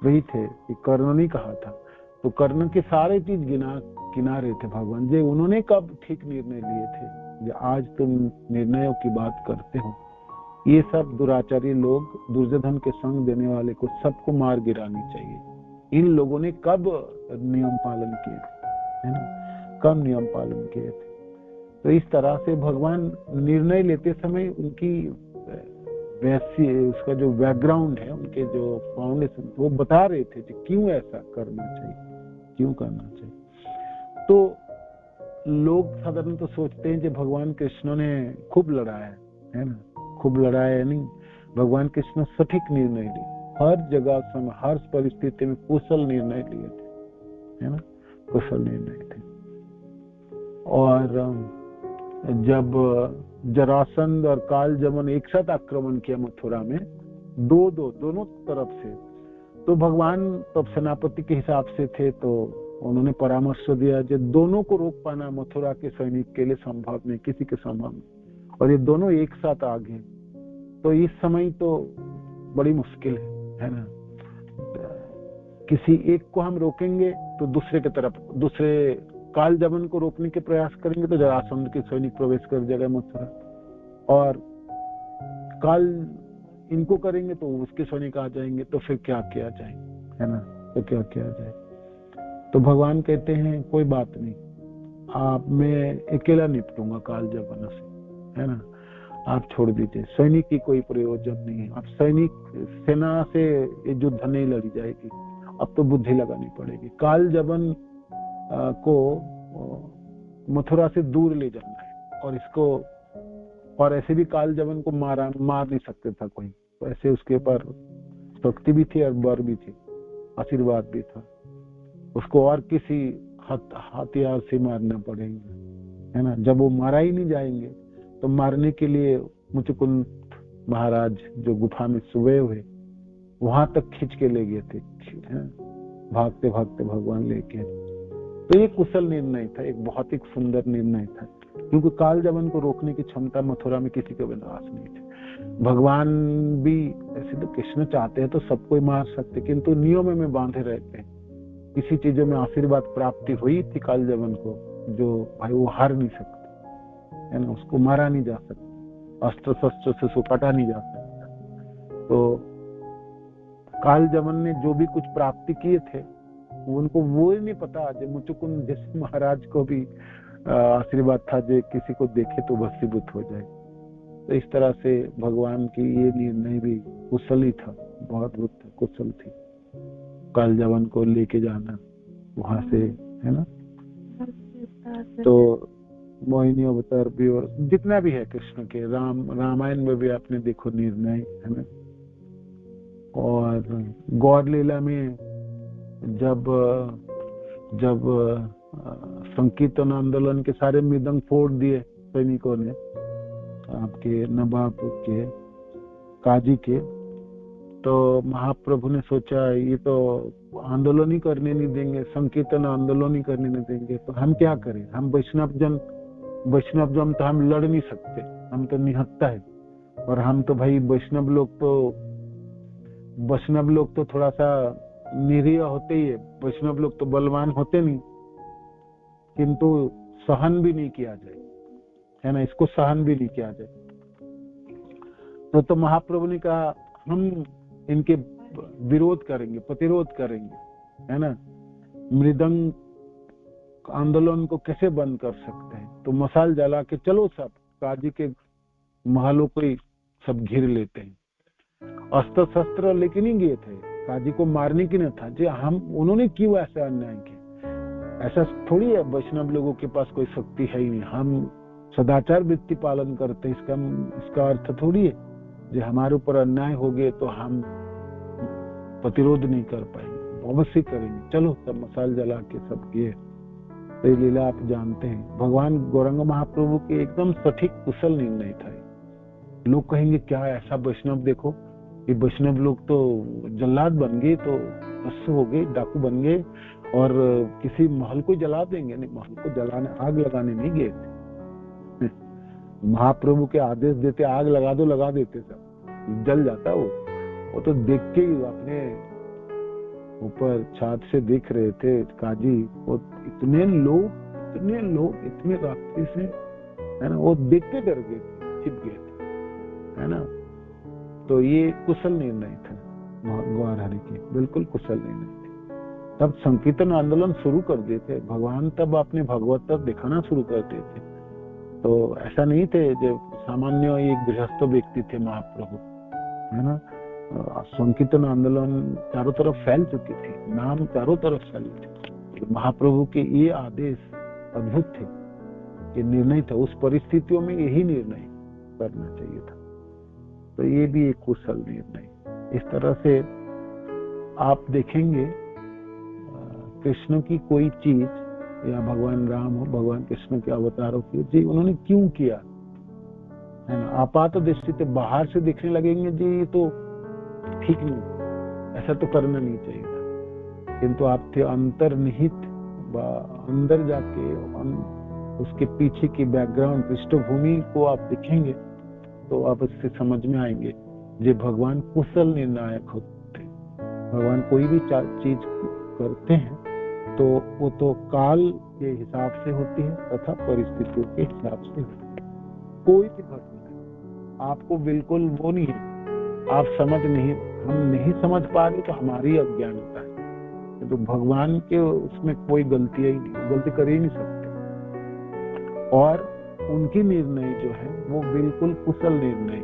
वही थे कि कर्ण ने कहा था। तो कर्ण के सारे चीज किनारे थे भगवान जी। उन्होंने कब ठीक निर्णय लिए थे जो आज तुम निर्णयों की बात करते हो? ये सब दुराचारी लोग, दुर्योधन के संग देने वाले को सबको मार गिरानी चाहिए। इन लोगों ने कब नियम पालन किए थे, है ना, कब नियम पालन किए थे? तो इस तरह से भगवान निर्णय लेते समय उनकी वैसी उसका जो बैकग्राउंड है, उनके जो फाउंडेशन वो बता रहे थे कि क्यों ऐसा करना चाहिए, क्यों करना चाहिए। तो लोग साधारण तो सोचते हैं कि भगवान कृष्ण ने खूब लड़ाया है ना, खूब लड़ाया नहीं। भगवान कृष्ण सटीक निर्णय लिए, हर जगह समय हर परिस्थिति में कुशल निर्णय लिए थे, है ना, कुशल निर्णय थे। और जब जरासंध और काल जमन एक साथ आक्रमण किया मथुरा में, दोनों तरफ से, तो भगवान तब सेनापति के हिसाब से थे, तो उन्होंने परामर्श दिया कि दोनों को रोक पाना मथुरा के सैनिक के लिए संभव नहीं, किसी के संभव नहीं, और ये दोनों एक साथ आ गए। तो इस समय तो बड़ी मुश्किल है ना। किसी एक को हम रोकेंगे तो दूसरे की तरफ, दूसरे काल जमन को रोकने के प्रयास करेंगे तो जरासंध के सैनिक प्रवेश कर जाएगा मथुरा, और काल इनको करेंगे तो उसके सैनिक आ जाएंगे, तो फिर क्या किया जाए, है ना, तो क्या किया जाए। तो भगवान कहते हैं कोई बात नहीं, आप मैं अकेला निपटूंगा काल जमन से, है ना, आप छोड़ दीजिए, सैनिक की कोई प्रयोजन नहीं है। आप सैनिक सेना से ये युद्ध नहीं लड़ी जाएगी, अब तो बुद्धि लगानी पड़ेगी। काल जमन को मथुरा से दूर ले जाना है, और इसको, और ऐसे भी काल जमन को मार नहीं सकते था कोई, तो ऐसे उसके ऊपर शक्ति भी थी और बर भी थी, आशीर्वाद भी था, उसको और किसी हथियार से मारना पड़ेगा, है ना। जब वो मारा ही नहीं जाएंगे तो मारने के लिए मुचुकुंद महाराज जो गुफा में सोए हुए वहां तक खींच के ले गए थे, भागते भागते भगवान लेके। तो ये कुशल निर्णय था, एक बहुत ही सुंदर निर्णय था, क्योंकि काल जमन को रोकने की क्षमता मथुरा में किसी के विनाश नहीं थी। भगवान भी ऐसे तो कृष्ण चाहते हैं तो सबको मार सकते, किंतु नियमों में बांधे रहते हैं। किसी चीजों में आशीर्वाद प्राप्ति हुई थी काल जमन को, जो भाई वो हार नहीं सकते, है ना, उसको मारा नहीं जा सकता, अस्त्र शस्त्र से उसको काटा नहीं जा सकता। तो काल जमन ने जो भी कुछ प्राप्ति किए थे उनको वो ही नहीं पता, जो मुचुकुंद जैसे महाराज को भी आशीर्वाद था जो किसी को देखे तो भस्मीभूत हो जाए। तो इस तरह से भगवान की ये निर्णय भी कुशल ही था, बहुत कुशल थी, काल जमन को लेके जाना वहां से, है ना। तो मोहिनी अवतार भी और जितना भी है कृष्ण के, रामायण में भी आपने देखो निर्णय, है ना। और गौर लीला में जब संकीर्तन आंदोलन के सारे मृदंग फोड़ दिए सैनिकों ने, आपके नवाब के, काजी के, तो महाप्रभु ने सोचा ये तो आंदोलन ही करने नहीं देंगे, संकीर्तन आंदोलन ही करने नहीं देंगे, तो हम क्या करें। हम वैष्णव जन तो हम लड़ नहीं सकते, हम तो निहत्था है, और हम तो भाई वैष्णव लोग तो थोड़ा सा निरीह होते ही है, वैष्णव लोग तो बलवान होते नहीं, किंतु सहन भी नहीं किया जाए, है ना, इसको सहन भी नहीं किया जाए। तो महाप्रभु ने कहा हम इनके विरोध करेंगे, प्रतिरोध करेंगे, है ना। मृदंग आंदोलन को कैसे बंद कर सकते हैं, तो मसाल जला के चलो सब काजी के महलों को ही सब घेर लेते हैं। अस्त्र शस्त्र लेके नहीं गए थे, काजी को मारने की न था जी, उन्होंने क्यों ऐसा अन्याय किया। ऐसा थोड़ी है वैष्णव लोगों के पास कोई शक्ति है ही नहीं, हम सदाचार वृत्ति पालन करते हैं, इसका अर्थ थोड़ी है जो हमारे ऊपर अन्याय हो गए तो हम प्रतिरोध नहीं कर पाएंगे, अवश्य करेंगे, चलो सब मसाल जला के सब किए। तो ये लीला आप जानते हैं, भगवान गौरांग महाप्रभु के एकदम सटीक कुशल निर्णय था। लोग कहेंगे क्या ऐसा वैष्णव देखो, कि वैष्णव लोग तो जल्लाद बन गए, तो बस हो गए, डाकू बन गए और किसी महल को जला देंगे। नहीं, महल को जलाने, आग लगाने नहीं गए थे। महाप्रभु के आदेश देते आग लगा दो, लगा देते, सब जल जाता। वो तो देख के ही अपने ऊपर छात से देख रहे थे काजी, वो इतने लोग इतने रात्रि से, है ना, वो देखते डर गए थे, छिप गए थे, है ना। तो ये कुशल निर्णय था गौर हरि के, बिल्कुल कुशल निर्णय थे। तब संकीर्तन आंदोलन शुरू कर देते भगवान, तब अपने भगवत दिखाना शुरू कर देते। तो ऐसा नहीं थे जो सामान्य एक गृहस्थ व्यक्ति थे महाप्रभु, है ना। संकीर्तन आंदोलन चारों तरफ फैल चुकी थी, नाम चारों तरफ फैल थे। महाप्रभु के ये आदेश अद्भुत थे, ये निर्णय था, उस परिस्थितियों में यही निर्णय करना चाहिए था। तो ये भी एक कुशल निर्णय। इस तरह से आप देखेंगे कृष्ण की कोई चीज, या भगवान राम हो, भगवान कृष्ण के अवतारों की जी उन्होंने क्यों किया, है ना। आपात दृष्टि से बाहर से देखने लगेंगे जी ये तो ठीक नहीं, ऐसा तो करना नहीं चाहिए था, किंतु आप थे अंतर्निहित, अंदर जाके उसके पीछे की बैकग्राउंड, पृष्ठभूमि को आप देखेंगे तो आप इससे समझ में आएंगे जे भगवान कुशल निर्णायक होते। भगवान कोई भी चीज करते हैं तो वो तो काल के हिसाब से होती है तथा परिस्थितियों के हिसाब से होती है। कोई भी घटना आपको बिल्कुल वो नहीं है, आप हम नहीं समझ पा रहे तो हमारी अज्ञानता है, तो भगवान के उसमें कोई गलती ही नहीं, गलती कर ही नहीं सकते। और उनकी निर्णय जो है वो बिल्कुल कुशल निर्णय,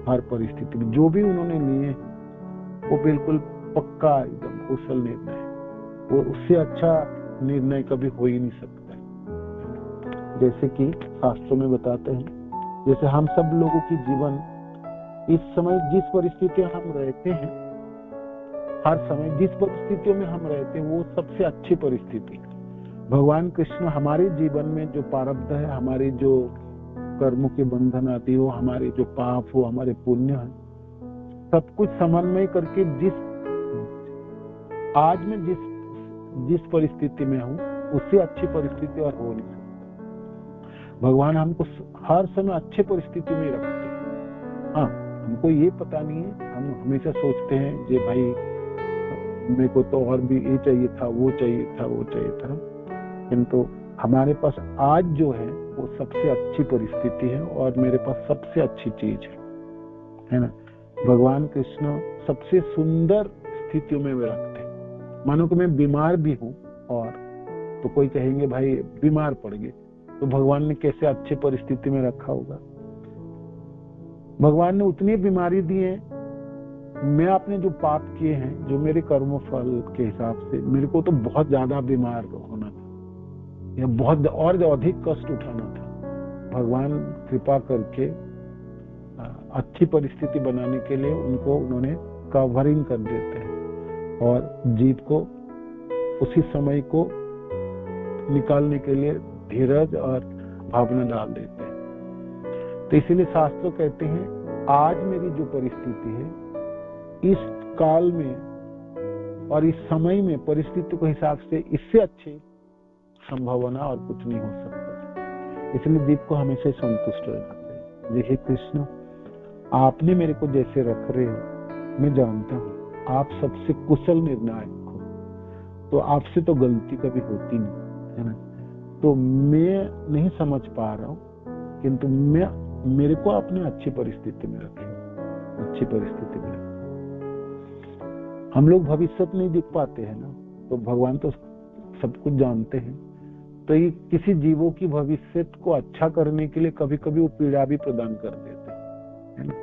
हर परिस्थिति में जो भी उन्होंने लिए वो बिल्कुल पक्का एकदम कुशल निर्णय, वो उससे अच्छा निर्णय कभी हो ही नहीं सकता। जैसे कि शास्त्रों में बताते हैं, जैसे हम सब लोगों की जीवन इस समय जिस परिस्थिति में हम रहते हैं, हर समय जिस परिस्थितियों में हम रहते हैं वो सबसे अच्छी परिस्थिति। भगवान कृष्ण हमारे जीवन में जो प्रारब्ध है, हमारे जो कर्मों के बंधन आती हो, हमारे जो पाप हो, हमारे पुण्य है, सब कुछ समन्वय करके आज मैं जिस परिस्थिति में हूँ उससे अच्छी परिस्थिति और हो नहीं सकती। भगवान हमको हर समय अच्छे परिस्थिति में रखते हैं। हाँ, हमको ये पता नहीं है, हम हमेशा सोचते हैं कि भाई मेरे को तो और भी ये चाहिए था, वो चाहिए था, किंतु हमारे पास आज जो है वो सबसे अच्छी परिस्थिति है और मेरे पास सबसे अच्छी चीज है ना। भगवान कृष्ण सबसे सुंदर स्थितियों में रखते हैं। मानो कि मैं बीमार भी हूँ और तो कोई कहेंगे भाई बीमार पड़ गए, तो भगवान ने कैसे अच्छी परिस्थिति में रखा होगा। भगवान ने उतनी बीमारी दी है, मैं अपने जो पाप किए हैं, जो मेरे कर्मों फल के हिसाब से मेरे को तो बहुत ज्यादा बीमार होना था या बहुत और अधिक कष्ट उठाना था। भगवान कृपा करके अच्छी परिस्थिति बनाने के लिए उन्होंने कवरिंग कर देते हैं और जीव को उसी समय को निकालने के लिए धीरज और भावना डाल देते हैं। तो इसीलिए शास्त्र कहते हैं आज मेरी जो परिस्थिति है, इस काल में और इस समय में परिस्थिति के हिसाब से इससे अच्छी संभावना और कुछ नहीं हो सकता। इसलिए जीव को हमेशा संतुष्ट रहना चाहिए। देखिए कृष्ण, आपने मेरे को जैसे रख रहे हो, मैं जानता हूँ आप सबसे कुशल निर्णायक हो, तो आपसे तो गलती कभी होती नहीं, है ना। तो मैं नहीं समझ पा रहा हूँ, किंतु मेरे को अपने अच्छी परिस्थिति में रखें, अच्छी परिस्थिति में। हम लोग भविष्य नहीं देख पाते हैं ना, तो भगवान तो सब कुछ जानते हैं। तो ये किसी जीवों की भविष्य को अच्छा करने के लिए कभी कभी वो पीड़ा भी प्रदान कर देते है ना,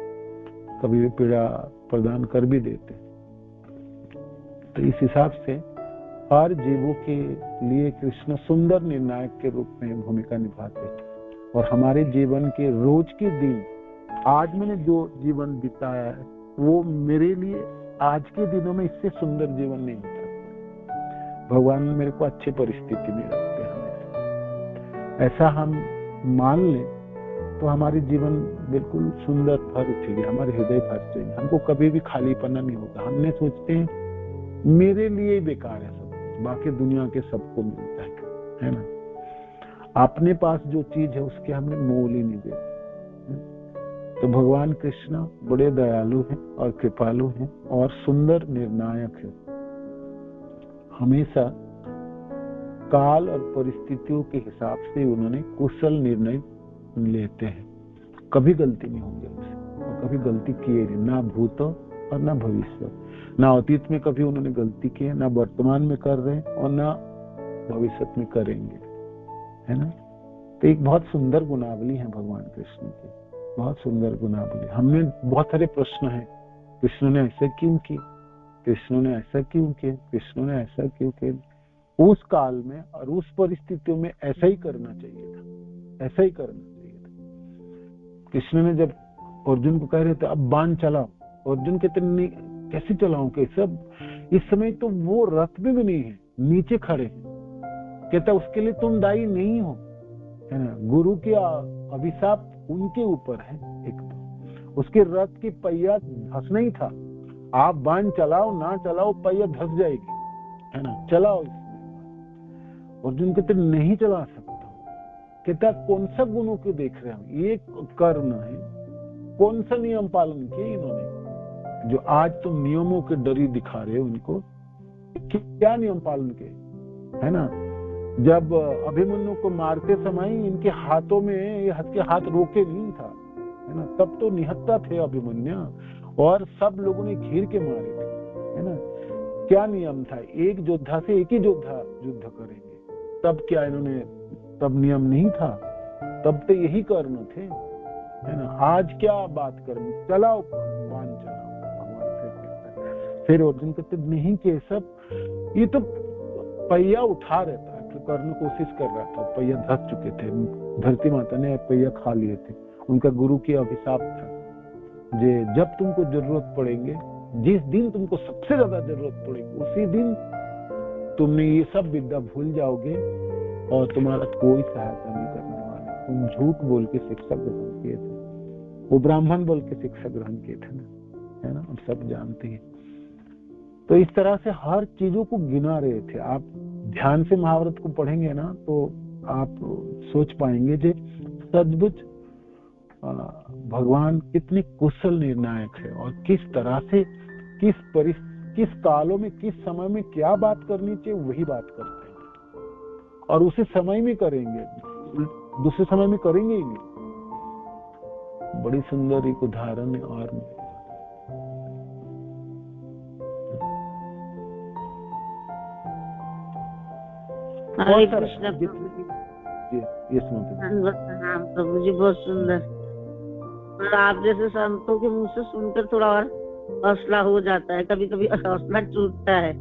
कभी भी पीड़ा प्रदान कर भी देते। तो इस हिसाब से हर जीवों के लिए कृष्ण सुंदर निर्णायक के रूप में भूमिका निभाते हैं। और हमारे जीवन के रोज के दिन, आज मैंने जो जीवन बिताया है वो मेरे लिए आज के दिनों में इससे सुंदर जीवन नहीं हो सकता। भगवान मेरे को अच्छी परिस्थिति में रखते हैं हमेशा। ऐसा हम मान लें तो तो हमारी जीवन बिल्कुल सुंदर भर उठेगी, हमारे हृदय भर जाएंगे, हमको कभी भी खालीपना नहीं होगा। हमने सोचते हैं मेरे लिए बेकार है सब कुछ, बाकी दुनिया के सबको मिलता है ना। अपने पास जो चीज है उसके हमने मोल ही नहीं देते। तो भगवान कृष्ण बड़े दयालु हैं और कृपालु हैं और सुंदर निर्णायक है। हमेशा काल और परिस्थितियों के हिसाब से उन्होंने कुशल निर्णय लेते हैं। कभी गलती नहीं होंगे उनसे, और कभी गलती किए नहीं, ना भूत और ना भविष्य, ना अतीत में कभी उन्होंने गलती की है, ना वर्तमान में कर रहे हैं और ना भविष्य में करेंगे, है ना। तो एक बहुत सुंदर गुणावली है भगवान कृष्ण की, बहुत सुंदर गुणावली। हमें बहुत सारे प्रश्न हैं, कृष्ण ने ऐसा क्यों किया, कृष्ण ने ऐसा क्यों किया, कृष्ण ने ऐसा क्यों किया। उस काल में और उस परिस्थितियों में ऐसा ही करना चाहिए था, ऐसा ही करना चाहिए था। कृष्ण ने जब अर्जुन को कह रहे थे अब बाण चलाओ, अर्जुन कहते नहीं कैसे चलाऊं, कैसे, इस समय तो वो रथ में भी नहीं है, नीचे खड़े हैं। कहता उसके लिए तुम दायी नहीं हो, है ना। गुरु के अभिशाप उनके ऊपर है, एक उसके रथ की पहिया धंसना ही था। आप बाण चलाओ ना चलाओ पहिया धंस जाएगी, है ना, चलाओ। अर्जुन कहते नहीं चला सकता। कहता कौन सा गुणों को देख रहे हैं, ये कर्म है, कौन सा नियम पालन किया इन्होंने, जो आज तुम नियमों के डरी दिखा रहे हो उनको, क्या नियम पालन के, है ना। जब अभिमन्यु को मारते समय इनके हाथों में ये हाथ रोके नहीं था, है ना, तब तो निहत्था थे अभिमन्यु और सब लोगों ने घेर के मारे थे, है ना। क्या नियम था, एक योद्धा से एक ही योद्धा युद्ध करेंगे, तब क्या इन्होंने, तब नियम नहीं था, तब तो यही कर्म थे, है ना। आज क्या बात कर्म, चलाओ बाण चलाओ, भगवान फिर अर्जुन कहते नहीं कि सब ये तो पहिया उठा रहता है, तो करने कोशिश कर रहा था, पहिया धस चुके थे, धरती माता ने पहिया खा लिए थे, उनका गुरु की अभिशाप था जे जब तुमको जरूरत पड़ेंगे, जिस दिन तुमको सबसे ज्यादा जरूरत पड़ेगी उसी दिन तुमने ये सब विद्या भूल जाओगे और तुम्हारा कोई सहायता नहीं करने वाले। तुम झूठ बोल के शिक्षा ग्रहण किए थे, वो ब्राह्मण बोल के शिक्षा ग्रहण किए थे ना, है ना, हम सब जानते हैं। तो इस तरह से हर चीजों को गिना रहे थे। आप ध्यान से महाभारत को पढ़ेंगे ना तो आप सोच पाएंगे कि सचमुच भगवान कितने कुशल निर्णायक है और किस तरह से किस कालों में किस समय में क्या बात करनी चाहिए वही बात करते हैं और उसे समय में करेंगे, दूसरे समय में करेंगे ही नहीं। बड़ी सुंदर एक उदाहरण है। और हरे कृष्ण प्रभु जी, बहुत सुंदर। और आप जैसे संतों के मुंह से सुनकर थोड़ा और हौसला हो जाता है, कभी कभी हौसला टूटता है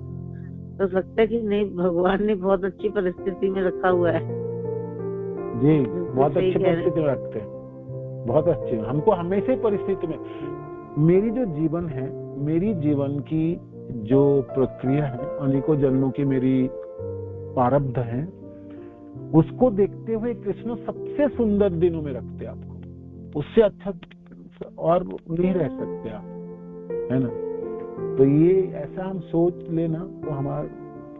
तो लगता है कि नहीं, भगवान ने बहुत अच्छी परिस्थिति में रखा हुआ है जी, बहुत अच्छी परिस्थिति में रखते हैं, बहुत अच्छे। हमको हमेशा परिस्थिति में, मेरी जो जीवन है, मेरी जीवन की जो प्रक्रिया है, अनेकों जन्मों की मेरी प्रारब्ध है, उसको देखते हुए कृष्ण सबसे सुंदर दिनों में रखते आपको, उससे अच्छा और नहीं रह सकते आप, है ना। तो ये ऐसा हम सोच लेना तो हमारे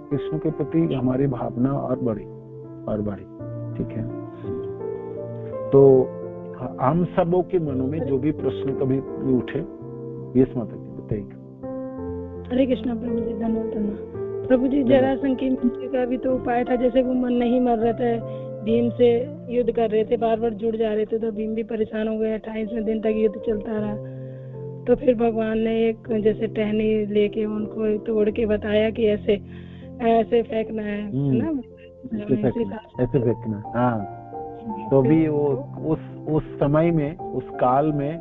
कृष्ण के प्रति हमारी भावना और बढ़ी, ठीक है। तो हम सबों के मनों में जो भी प्रश्न कभी उठे, ये माता जी बताइए। हरे कृष्णा प्रभु जी, धन्यवाद प्रभु जी। जरासंध की मृत्यु का भी तो उपाय था, जैसे वो मन नहीं मर रहा था, भीम से युद्ध कर रहे थे, बार बार जुड़ जा रहे थे, तो भीम भी परेशान हो गए। 28वें दिन तक युद्ध चलता रहा, तो फिर भगवान ने एक जैसे टहनी लेके उनको तोड़ के बताया कि ऐसे ऐसे फेंकना है ना, ऐसे फेंकना। हाँ, तो भी वो उस समय में, उस काल में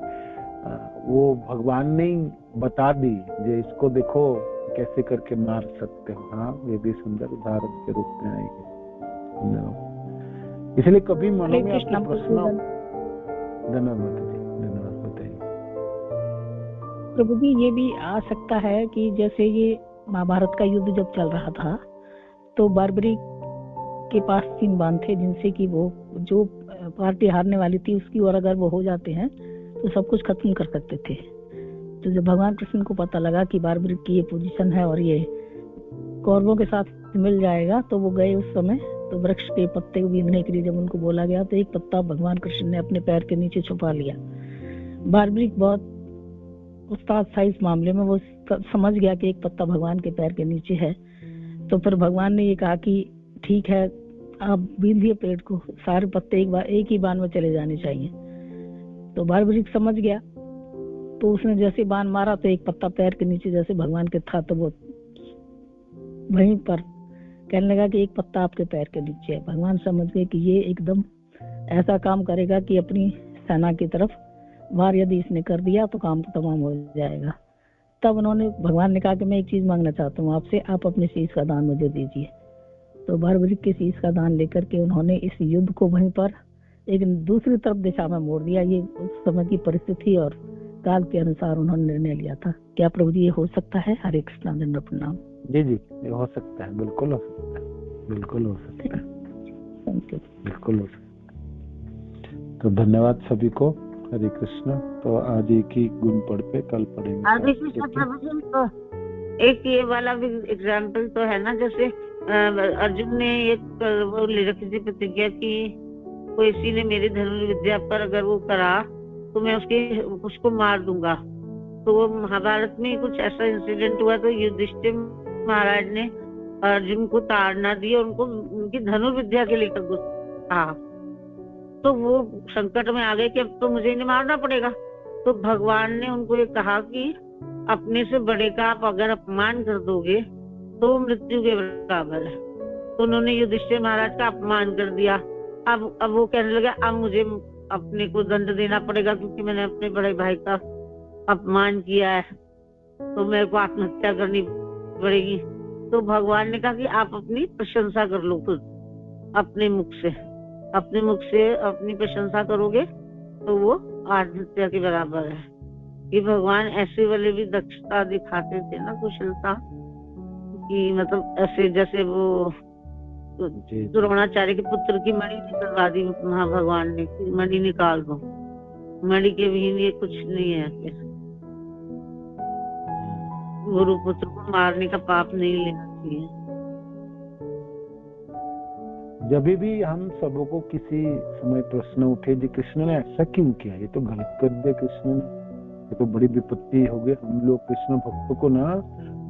वो भगवान ने बता दी जे इसको देखो कैसे करके मार सकते हो। हाँ, ये भी सुंदर उदाहरण के रूप में आएगी। इसलिए कभी मनों में आपके प्रश्न, धन्यवाद बताइए प्रभु जी। ये भी आ सकता है कि जैसे ये महाभारत का युद्ध जब चल रहा था तो बर्बरी के पास 3 बाण थे, जिनसे कि वो जो पार्टी हारने वाली थी उसकी, और अगर वो हो जाते हैं तो सब कुछ खत्म कर सकते थे। तो जब भगवान कृष्ण को पता लगा कि बारबरिक की ये पोजीशन है और ये कौरवों के साथ मिल जाएगा, तो वो गए उस समय। तो वृक्ष के पत्ते को बीनने के लिए जब उनको बोला गया तो एक पत्ता भगवान कृष्ण ने अपने पैर के नीचे छुपा लिया। बारबरिक बहुत उस्ताद था इस मामले में, वो समझ गया कि एक पत्ता भगवान के पैर के नीचे है। तो फिर भगवान ने ये कहा कि ठीक है, आप बींधिए पेड़ को, सारे पत्ते एक ही बाण में चले जाने चाहिए। तो बारबरिक समझ गया, तो उसने जैसे बाण मारा तो एक पत्ता पैर के नीचे जैसे भगवान के था, तो वो वहीं पर कहने लगा कि एक पत्ता आपके पैर के नीचे है। भगवान समझ गए कि ये एकदम ऐसा काम करेगा कि अपनी सेना की तरफ वार यदि इसने कर दिया तो काम तमाम हो जाएगा। तब उन्होंने, भगवान ने कहा कि मैं एक चीज मांगना चाहता हूँ आपसे, आप अपने शीश का दान मुझे दीजिए। तो बारबरिक के शीश का दान लेकर के उन्होंने इस युद्ध को वहीं पर एक दूसरी तरफ दिशा में मोड़ दिया। ये उस समय की परिस्थिति और काल के अनुसार उन्होंने निर्णय लिया था। क्या प्रभु जी ये हो सकता है? हरे कृष्णा, दंडवत प्रणाम। जी जी, ये हो सकता है, बिल्कुल हो सकता है, बिल्कुल हो सकता है, बिल्कुल हो सकता है। तो धन्यवाद सभी को। हरे कृष्ण। तो आज एक ही गुण पढ़ पे कल पढ़ेंगे। हरे कृष्ण प्रभु जी। तो एक ये वाला भी एग्जाम्पल तो है ना, जैसे अर्जुन ने एक वो ले रखी थी प्रतिज्ञा की कोई किसी ने मेरी धनुर्विद्या पर अगर वो करा तो मैं उसको मार दूंगा। तो वो महाभारत में कुछ ऐसा इंसिडेंट हुआ, तो युधिष्ठिर महाराज ने अर्जुन को ताड़ना दी और उनको उनकी धनुर्विद्या के लेकर कहा। तो वो संकट में आ गए कि अब तो मुझे इन्हें मारना पड़ेगा। तो भगवान ने उनको ये कहा कि अपने से बड़े का आप अगर अपमान कर दोगे तो मृत्यु के बराबर है। तो उन्होंने युधिष्ठिर महाराज का अपमान कर दिया। अब वो कहने लगे अब मुझे अपने को दंड देना पड़ेगा क्योंकि मैंने अपने बड़े भाई का अपमान किया है, तो मेरे को आत्महत्या करनी पड़ेगी। तो भगवान ने कहा कि आप अपनी प्रशंसा कर लो खुद, अपने मुख से अपनी प्रशंसा करोगे तो वो आत्महत्या के बराबर है। ये भगवान ऐसे वाले भी दक्षता दिखाते थे ना, कुशलता की, मतलब ऐसे जैसे वो द्रोणाचार्य के पुत्र की मणि निकलवा दी भगवान ने, मणि निकाल दो, मणि के विहीन ये कुछ नहीं है। गुरु पुत्र को मारने का पाप नहीं लेना चाहिए। जब भी हम सबों को किसी समय प्रश्न उठे जी कृष्ण ने ऐसा क्यों किया, ये तो गलत कर दिया कृष्ण ने, ये तो बड़ी विपत्ति हो गई। हम लोग कृष्ण भक्तों को ना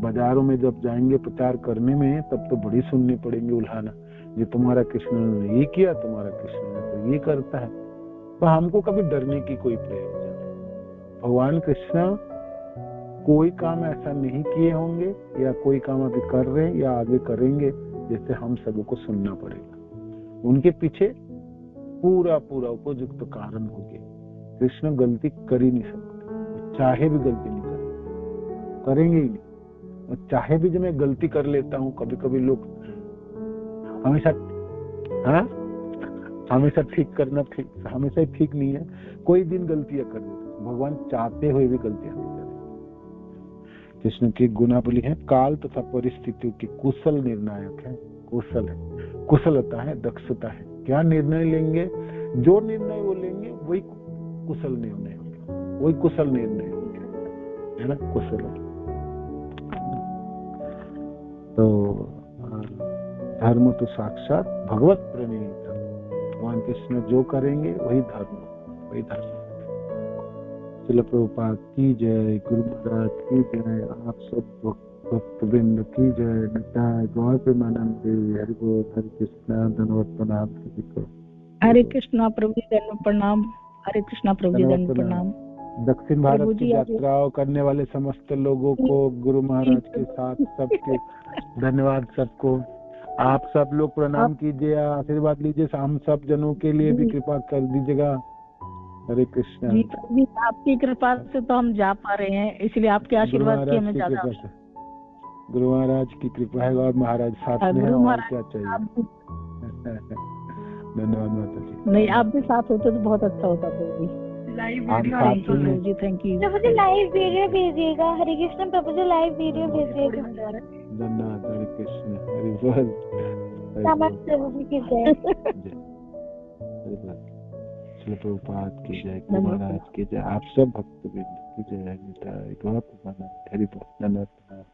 बाजारों में जब जाएंगे प्रचार करने में तब तो बड़ी सुननी पड़ेंगे उल्हाना, ये तुम्हारा कृष्ण ने ये किया, तुम्हारा कृष्ण ने तो ये करता है। तो हमको कभी डरने की कोई प्रयोजन नहीं। भगवान कृष्ण कोई काम ऐसा नहीं किए होंगे या कोई काम अभी कर रहे हैं या आगे करेंगे जैसे हम सबों को सुनना पड़ेगा। उनके पीछे पूरा उपयुक्त कारण होंगे। कृष्ण गलती कर ही नहीं सकते, चाहे भी गलती नहीं करेंगे ही नहीं। और चाहे भी जब मैं गलती कर लेता हूँ, कभी कभी लोग हमेशा ठीक करना हमेशा ही ठीक नहीं है, कोई दिन गलतियां कर देते। भगवान चाहते हुए भी गलतियां नहीं करें। कृष्ण की गुणावली है, काल तथा परिस्थितियों की कुशल निर्णायक है, कुशल है, कुशलता है, दक्षता है। क्या निर्णय लेंगे, जो निर्णय वो लेंगे वही कुशल निर्णय होंगे, वही कुशल निर्णय होंगे, है ना, कुशल है। तो धर्म तो साक्षात भगवत प्रणीत, भगवान कृष्ण जो करेंगे वही धर्म, वही धर्म। श्रील प्रभुपाद की जय, गुरु महाराज की जय, आप सब भक्तवृंद की जय, निताय गौर प्रेमानंद, हरि बोल, हरे कृष्णा, धन्यवाद प्रणाम सभी को। हरे कृष्णा प्रभु जी, धन्यवाद प्रणाम। हरे कृष्णा प्रभु जी, धन्यवाद प्रणाम। दक्षिण भारत की यात्राओं करने वाले समस्त लोगों को, गुरु महाराज के साथ सबके धन्यवाद सबको। आप सब लोग प्रणाम कीजिए, आशीर्वाद लीजिए, हम सब जनों के लिए भी कृपा कर दीजिएगा। हरे कृष्णा जी, आपकी कृपा से तो हम जा पा रहे हैं, इसलिए आपके आशीर्वाद की हमें ज्यादा। गुरु महाराज की कृपा है और महाराज साथ में है, और क्या चाहिए। धन्यवाद माता जी। नहीं, आप भी साथ होते तो बहुत अच्छा होता। Live video ji, thank you. Prabhu ji live video भेजिएगा। हरे कृष्ण प्रभु जी, लाइव वीडियो भेजिएगा। धन्यवाद। हरे कृष्ण, हरि बोल, प्रभु जी की जय। हरि बोल। श्रील प्रभुपाद की जय, गुरु महाराज की जय, आप सब भक्तवृंद की जय। हरि बोल, धन्यवाद।